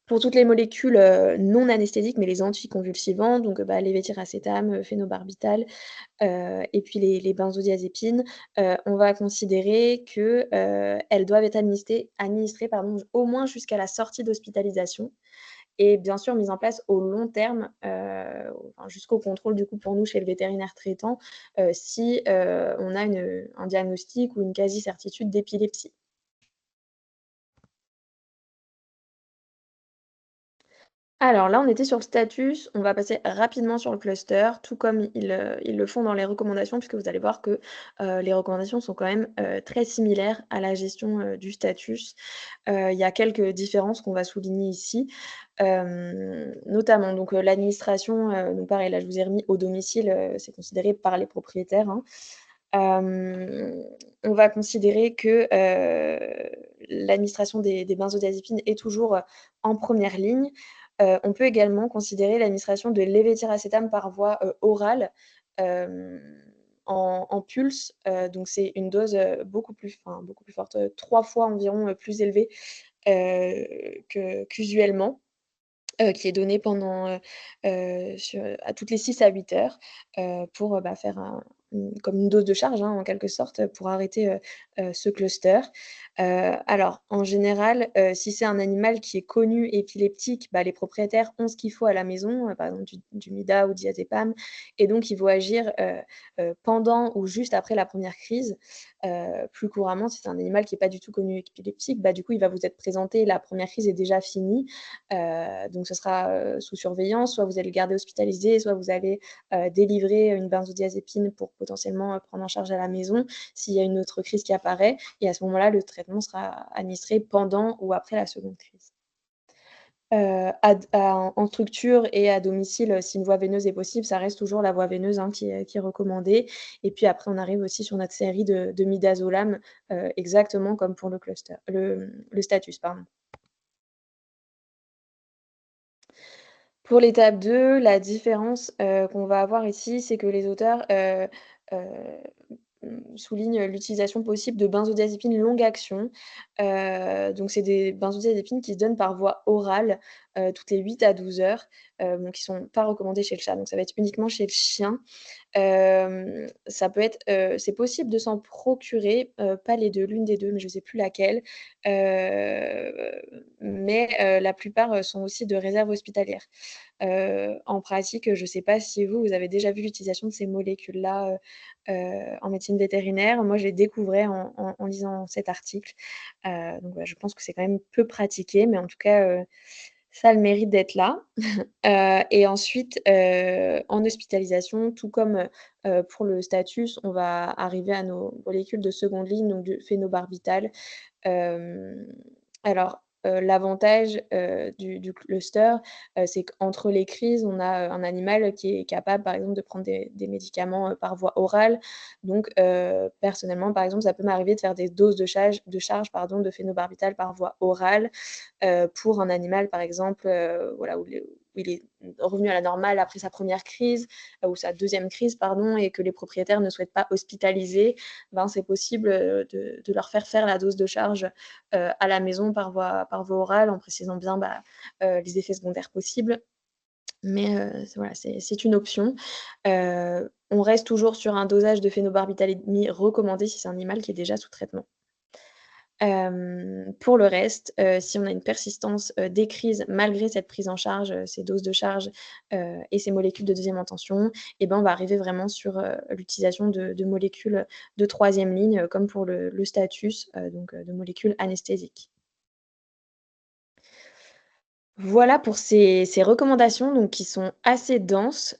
Pour toutes les molécules, non anesthésiques, mais les anticonvulsivants, donc bah, lévétiracétam, phénobarbital, et puis les benzodiazépines, on va considérer que, elles doivent être administrées pardon, au moins jusqu'à la sortie d'hospitalisation et bien sûr mises en place au long terme, enfin jusqu'au contrôle du coup pour nous chez le vétérinaire traitant, si, on a un diagnostic ou une quasi-certitude d'épilepsie. Alors là, on était sur le status, on va passer rapidement sur le cluster, tout comme ils le font dans les recommandations, puisque vous allez voir que, les recommandations sont quand même, très similaires à la gestion, du status. Il y a quelques différences qu'on va souligner ici, notamment donc, l'administration, donc pareil, là je vous ai remis au domicile, c'est considéré par les propriétaires, hein. On va considérer que, l'administration des benzodiazépines est toujours, en première ligne. On peut également considérer l'administration de lévétiracétam par voie, orale, hem, en pulse, donc c'est une dose, beaucoup plus forte, 3 fois environ, plus élevée, qu'usuellement, qui est donnée à toutes les 6 à 8 heures, pour, bah, faire comme une dose de charge, hein, en quelque sorte, pour arrêter, ce cluster. Alors en général, si c'est un animal qui est connu épileptique, bah, les propriétaires ont ce qu'il faut à la maison, par exemple du Mida ou diazépam et donc ils vont agir, pendant ou juste après la première crise. Plus couramment, si c'est un animal qui est pas du tout connu épileptique, bah, du coup, il va vous être présenté, la première crise est déjà finie, donc ce sera, sous surveillance, soit vous allez le garder hospitalisé, soit vous allez, délivrer une benzodiazépine pour potentiellement, prendre en charge à la maison, s'il y a une autre crise qui apparaît et à ce moment-là, le traitement sera administré pendant ou après la seconde crise. En structure et à domicile, si une voie veineuse est possible, ça reste toujours la voie veineuse, hein, qui est recommandée et puis après on arrive aussi sur notre série de midazolam, exactement comme pour le status, pardon. Pour l'étape 2, la différence, qu'on va avoir ici, c'est que les auteurs, heu, soulignent l'utilisation possible de benzodiazépines longue action. Donc c'est des benzodiazépines qui se donnent par voie orale, toutes les 8 à 12 heures, bon qui sont pas recommandées chez le chat, donc ça va être uniquement chez le chien. Ça peut être, c'est possible de s'en procurer, pas les 2, l'une des 2, mais je sais plus laquelle. Mais la plupart, sont aussi de réserve hospitalière. En pratique, je sais pas si vous avez déjà vu l'utilisation de ces molécules-là, en médecine vétérinaire. Moi, je les découvrais en lisant cet article. Donc voilà, je pense que c'est quand même peu pratiqué, mais en tout cas, ça a le mérite d'être là. Et ensuite, en hospitalisation, tout comme, pour le Status, on va arriver à nos molécules de seconde ligne, donc du phénobarbital. Hem, alors, l'avantage, du cluster, c'est qu'entre les crises, on a, un animal qui est capable, par exemple, de prendre des médicaments, par voie orale. Donc, personnellement, par exemple, ça peut m'arriver de faire des doses de charge, pardon, de phénobarbital par voie orale, pour un animal, par exemple, voilà, où il est revenu à la normale après sa première crise, ou sa deuxième crise, pardon, et que les propriétaires ne souhaitent pas hospitaliser, ben, c'est possible, de leur faire la dose de charge, à la maison par voie orale, en précisant bien, bah, les effets secondaires possibles. Mais, voilà, c'est une option. On reste toujours sur un dosage de phénobarbital et demi recommandé si c'est un animal qui est déjà sous traitement. Pour le reste, si on a une persistance, des crises malgré cette prise en charge, ces doses de charge, et ces molécules de deuxième intention, et ben, on va arriver vraiment sur, l'utilisation de molécules de troisième ligne, comme pour le Status, donc, de molécules anesthésiques. Voilà pour ces recommandations donc qui sont assez denses.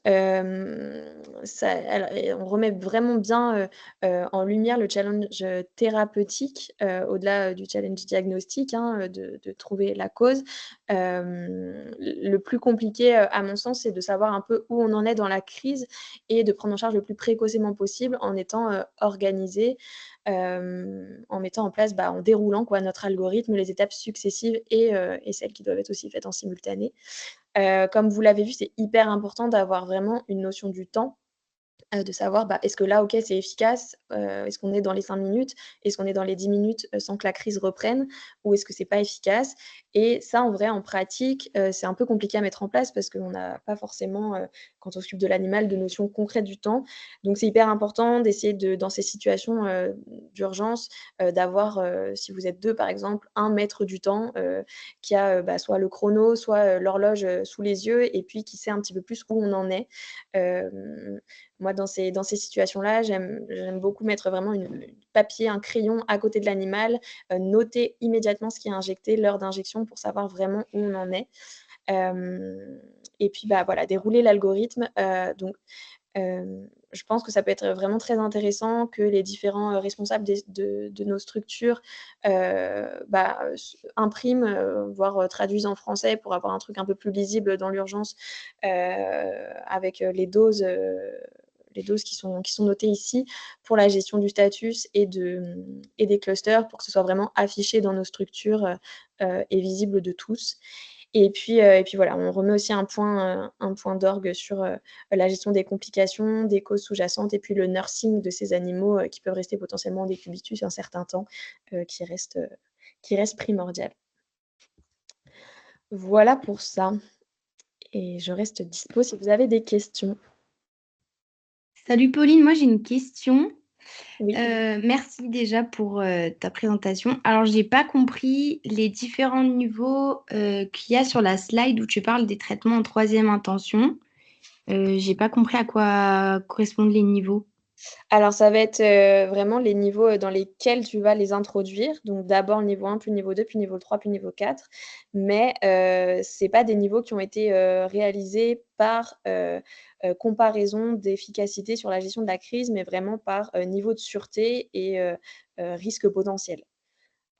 Ça alors et on remet vraiment bien, en lumière le challenge, thérapeutique, au-delà, du challenge diagnostique, hein, de trouver la cause. Le plus compliqué, à mon sens, c'est de savoir un peu où on en est dans la crise et de prendre en charge le plus précocement possible en étant, organisé, en mettant en place, bah, en déroulant quoi notre algorithme, les étapes successives et celles qui doivent être aussi faites en simultané. Comme vous l'avez vu, c'est hyper important d'avoir vraiment une notion du temps. De savoir, bah, est-ce que là, OK, c'est efficace? Est-ce qu'on est dans les 5 minutes? Est-ce qu'on est dans les 10 minutes, sans que la crise reprenne? Ou est-ce que c'est pas efficace? Et ça, en vrai, en pratique, c'est un peu compliqué à mettre en place parce qu'on n'a pas forcément, quand on s'occupe de l'animal, de notion concrète du temps. Donc c'est hyper important d'essayer de dans ces situations, d'urgence, d'avoir, si vous êtes 2 par exemple, un maître du temps, qui a, bah, soit le chrono, soit, l'horloge, sous les yeux et puis qui sait un petit peu plus où on en est. Hem Moi, dans ces situations-là, j'aime beaucoup mettre vraiment une papier, un crayon à côté de l'animal, noter immédiatement ce qui est injecté, l'heure d'injection pour savoir vraiment où on en est. Hem Et puis, bah, voilà, dérouler l'algorithme, donc je pense que ça peut être vraiment très intéressant que les différents, responsables de nos structures, bah, impriment, voire, traduisent en français pour avoir un truc un peu plus lisible dans l'urgence, avec, les doses qui sont notées ici pour la gestion du status et des clusters pour que ce soit vraiment affiché dans nos structures, et visible de tous. Et puis voilà, on remet aussi un point d'orgue sur, la gestion des complications, des causes sous-jacentes et puis le nursing de ces animaux, qui peuvent rester potentiellement en décubitus un certain temps, qui reste primordial. Voilà pour ça et je reste dispo si vous avez des questions. Salut Pauline, moi j'ai une question. Oui. Merci déjà pour ta présentation. Alors, j'ai pas compris les différents niveaux qu'il y a sur la slide où tu parles des traitements en troisième intention. J'ai pas compris à quoi correspondent les niveaux. Alors ça va être, vraiment les niveaux, dans lesquels tu vas les introduire. Donc d'abord le niveau 1, puis le niveau 2, puis le niveau 3, puis le niveau 4. Mais, c'est pas des niveaux qui ont été, réalisés par, comparaison d'efficacité sur la gestion de la crise, mais vraiment par, niveau de sûreté et risque potentiel.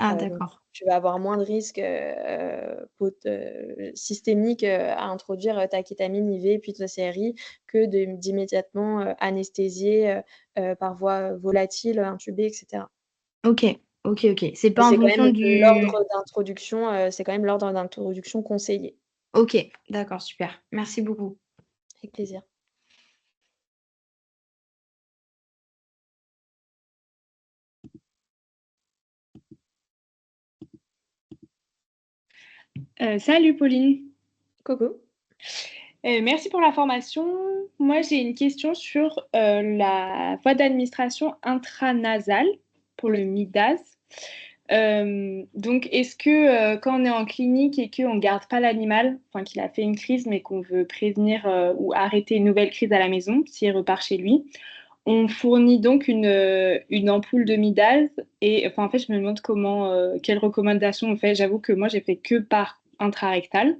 Ah, Donc d'accord. tu vas avoir moins de risques, systémiques, à introduire, ta kétamine IV puis ta CRI que d'immédiatement, anesthésier, par voie volatile, intubé et cetera. Ok, ok, ok. C'est Mais pas en c'est quand fonction même du... l'ordre d'introduction, c'est quand même l'ordre d'introduction conseillé. Ok, d'accord, super. Merci beaucoup. Avec plaisir. Salut Pauline. Coucou. Merci pour l'information. Moi, j'ai une question sur la voie d'administration intranasale pour le MIDAS. Donc, est-ce que quand on est en clinique et qu'on ne garde pas l'animal, enfin qu'il a fait une crise, mais qu'on veut prévenir ou arrêter une nouvelle crise à la maison, s'il repart chez lui, on fournit donc une ampoule de Midas et enfin, en fait, je me demande quelles recommandations on fait. J'avoue que moi, j'ai fait que par intrarectal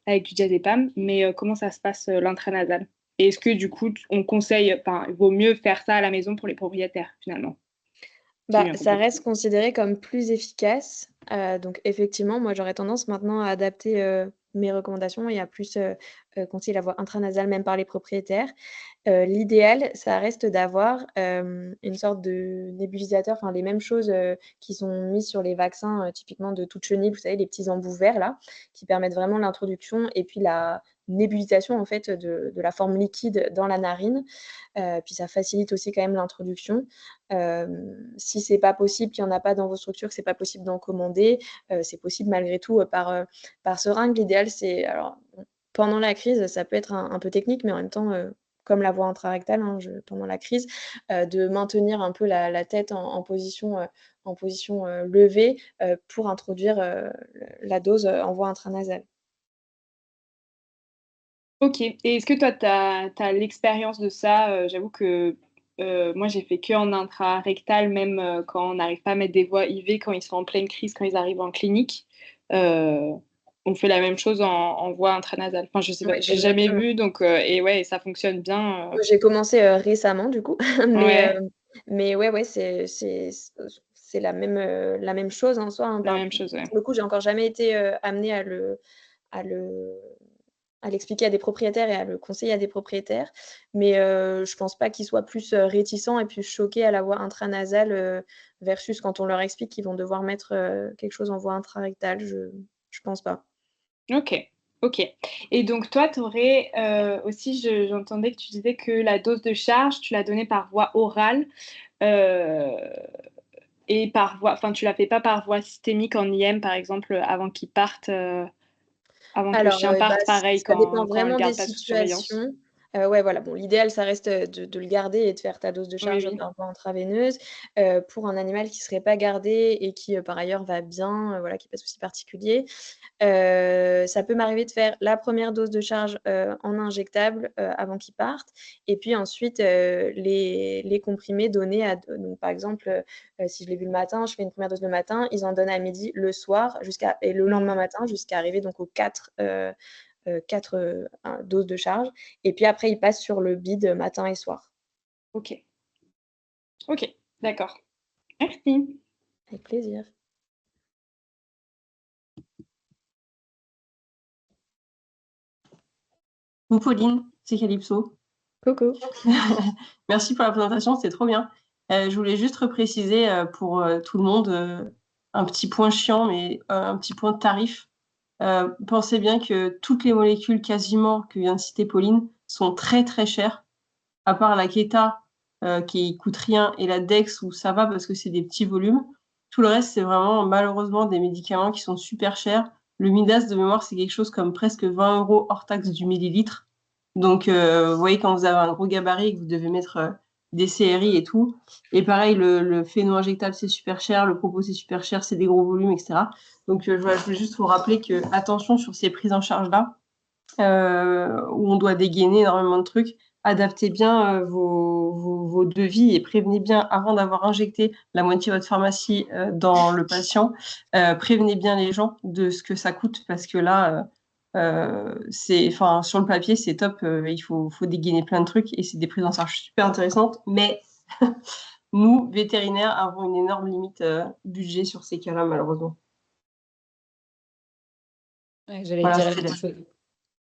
avec du diazépam, mais comment ça se passe l'intranasal? Et est-ce que du coup, on conseille, enfin, il vaut mieux faire ça à la maison pour les propriétaires finalement? Ça reste considéré comme plus efficace. Donc effectivement, moi, j'aurais tendance maintenant à adapter, mes recommandations et à plus, conseiller la voie intranasale même par les propriétaires. L'idéal, ça reste d'avoir, une sorte de nébulisateur, enfin les mêmes choses, qui sont mises sur les vaccins, typiquement de toute chenille, vous savez les petits embouts verts là, qui permettent vraiment l'introduction et puis la nébulisation en fait de la forme liquide dans la narine. Puis ça facilite aussi quand même l'introduction. Si c'est pas possible, qu'il y en a pas dans vos structures, que c'est pas possible d'en commander, c'est possible malgré tout, par seringue. L'idéal, c'est alors bon, pendant la crise, ça peut être un peu technique, mais en même temps, comme la voie intrarectale, hein, pendant la crise, de maintenir un peu la tête en position, levée, pour introduire, la dose, en voie intranasale. OK. Et est-ce que toi, tu as l'expérience de ça? J'avoue que moi, j'ai fait que en intrarectal, même quand on n'arrive pas à mettre des voies IV, quand ils sont en pleine crise, quand ils arrivent en clinique. On fait la même chose en voie intranasale. Enfin, je sais pas, Ouais, j'ai jamais exactement. vu, donc et ouais, ça fonctionne bien. Moi, j'ai commencé, récemment du coup, mais Ouais, mais ouais, c'est la même chose en soi, hein. la Ben, même chose, ouais. pour le coup, j'ai encore jamais été, amenée à le à l'expliquer à des propriétaires et à le conseiller à des propriétaires, mais je pense pas qu'ils soient plus, réticents et plus choqués à la voie intranasale, versus quand on leur explique qu'ils vont devoir mettre, quelque chose en voie intrarectale, je pense pas. OK, OK. Et donc toi, tu aurais aussi, j'entendais que tu disais que la dose de charge, tu l'as donnée par voie orale. euh, Et par voie, enfin, tu la fais pas par voie systémique en IM, par exemple, avant qu'ils partent, avant que le Alors, chien bah, parte, pareil, ça dépend quand on le vraiment des garde pas sous surveillance. situations. Ouais, voilà, bon, l'idéal, ça reste, de le garder et de faire ta dose de Oui, charge oui. par voie intraveineuse. Pour un animal qui serait pas gardé et qui, par ailleurs va bien, voilà, qui a pas de souci particulier, ça peut m'arriver de faire la première dose de charge, en injectable, avant qu'ils partent et puis ensuite, les comprimés donnés à donc par exemple, si je l'ai vu le matin, je fais une première dose le matin, ils en donnent à midi, le soir jusqu'à et le lendemain Mmh. matin jusqu'à arriver donc aux 4, doses de charge et puis après ils passent sur le bid, matin et soir. OK. OK, d'accord. Merci. Avec plaisir. Coucou Pauline, c'est Calypso. Coucou. Merci pour la présentation, c'était trop bien. Je voulais juste repréciser pour tout le monde un petit point chiant, mais un petit point de tarif. Pensez bien que toutes les molécules quasiment que vient de citer Pauline sont très très chères, à part la Keta qui coûte rien et la Dex où ça va parce que c'est des petits volumes. Tout le reste, c'est vraiment malheureusement des médicaments qui sont super chers. Le Midas de mémoire, c'est quelque chose comme presque 20 € hors taxe du millilitre. Donc, vous voyez, quand vous avez un gros gabarit et que vous devez mettre des CRI et tout. Et pareil, le phéno injectable, c'est super cher. Le propos, c'est super cher. C'est des gros volumes, etc. Donc, voilà, je voulais juste vous rappeler que attention sur ces prises en charge-là, où on doit dégainer énormément de trucs. Adaptez bien vos devis et prévenez bien avant d'avoir injecté la moitié de votre pharmacie dans le patient. Prévenez bien les gens de ce que ça coûte parce que là, enfin, sur le papier, c'est top. Il faut dégainer plein de trucs et c'est des prises en charge super intéressantes. Mais nous, vétérinaires, avons une énorme limite budget sur ces cas-là, malheureusement. Ouais, j'allais Voilà, dire la c'était même là. chose.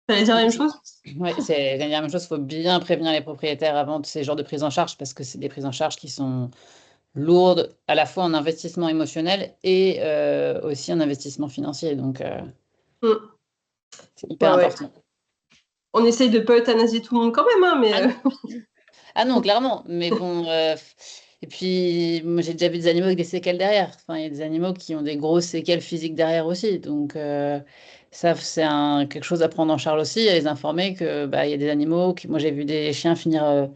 T'allais dire la même chose? Ouais, j'allais dire la même chose. Il faut bien prévenir les propriétaires avant de ces genres de prises en charge parce que c'est des prises en charge qui sont lourdes à la fois en investissement émotionnel et aussi en investissement financier. Donc, Mm. c'est hyper Ouais. important. On essaye de pas euthanasier tout le monde quand même, hein, mais... Ah non, clairement. Mais bon, et puis moi j'ai déjà vu des animaux avec des séquelles derrière. Enfin, il y a des animaux qui ont des grosses séquelles physiques derrière aussi. Donc, Ça, c'est quelque chose à prendre en charge aussi, à les informer que il y a des animaux moi j'ai vu des chiens finir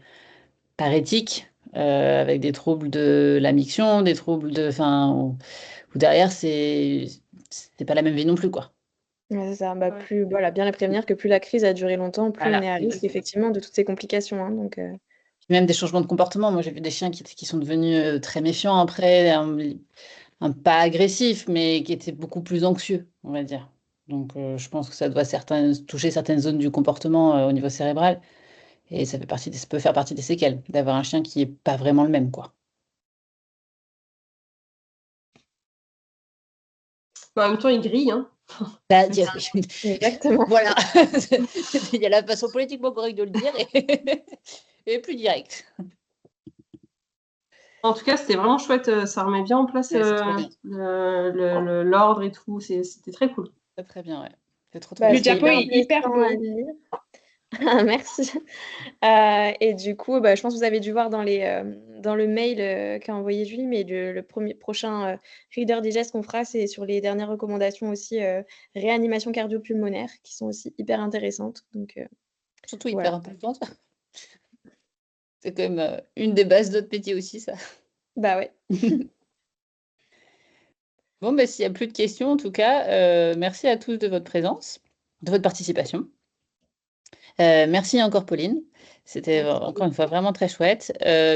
parétiques avec des troubles de la miction, des troubles où derrière c'est pas la même vie non plus, quoi. Ouais, c'est ça. Ouais. Plus voilà, bien les prévenir que plus la crise a duré longtemps, plus on Voilà. est à risque effectivement de toutes ces complications, hein, donc Même des changements de comportement. Moi, j'ai vu des chiens qui sont devenus très méfiants après, pas agressifs, mais qui étaient beaucoup plus anxieux, on va dire. Donc, je pense que ça doit toucher certaines zones du comportement au niveau cérébral. Et ça peut faire partie des séquelles d'avoir un chien qui n'est pas vraiment le même, quoi. En même temps, il grille, hein. exactement. Voilà. Il y a la façon politiquement correcte de le dire et plus direct. En tout cas, c'était vraiment chouette. Ça remet bien en place Ouais, c'est trop bien. l'ordre et tout. C'était très cool. Très, très bien, ouais. C'est trop Le c'était diapo est hyper beau. à lire. Merci. Et du coup, je pense que vous avez dû voir dans le mail qu'a envoyé Julie, mais le prochain Reader Digest qu'on fera, c'est sur les dernières recommandations aussi réanimation cardio-pulmonaire, qui sont aussi hyper intéressantes. Donc, Surtout hyper voilà. importante. C'est quand même une des bases de notre métier aussi, ça. Bah ouais. Bon, s'il n'y a plus de questions, en tout cas, merci à tous de votre présence, de votre participation. Merci encore, Pauline. C'était encore une fois vraiment très chouette.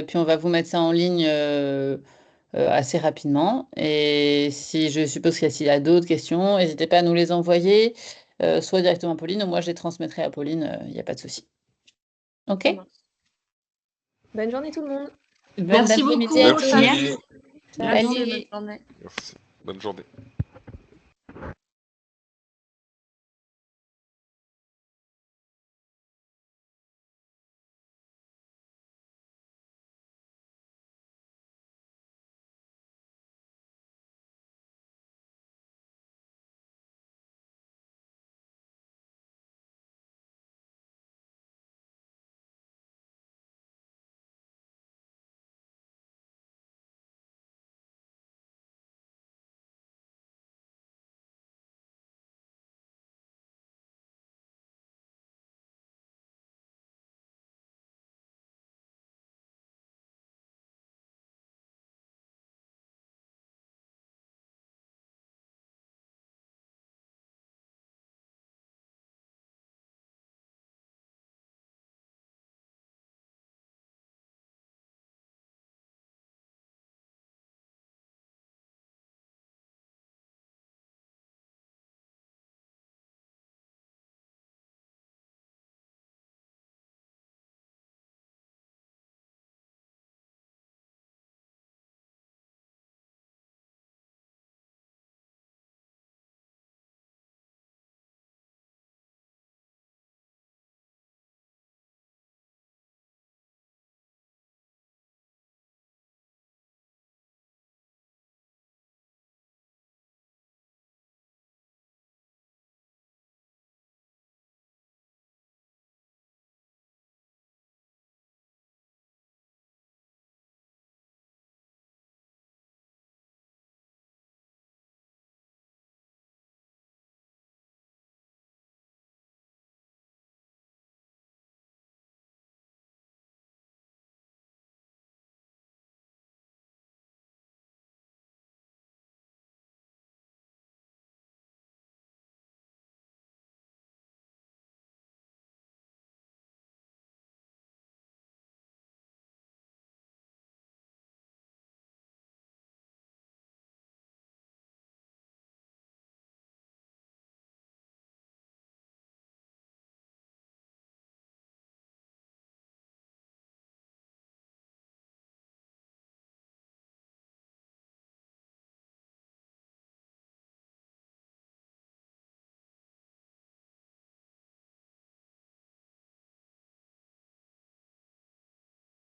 Puis on va vous mettre ça en ligne assez rapidement. Et je suppose que s'il y a d'autres questions, n'hésitez pas à nous les envoyer, soit directement à Pauline, ou moi je les transmettrai à Pauline, il n'y a pas de souci. OK? Ça marche. Bonne journée tout le monde. Merci beaucoup. après-midi à tous. Merci. Salut. Salut. Merci. Bonne journée.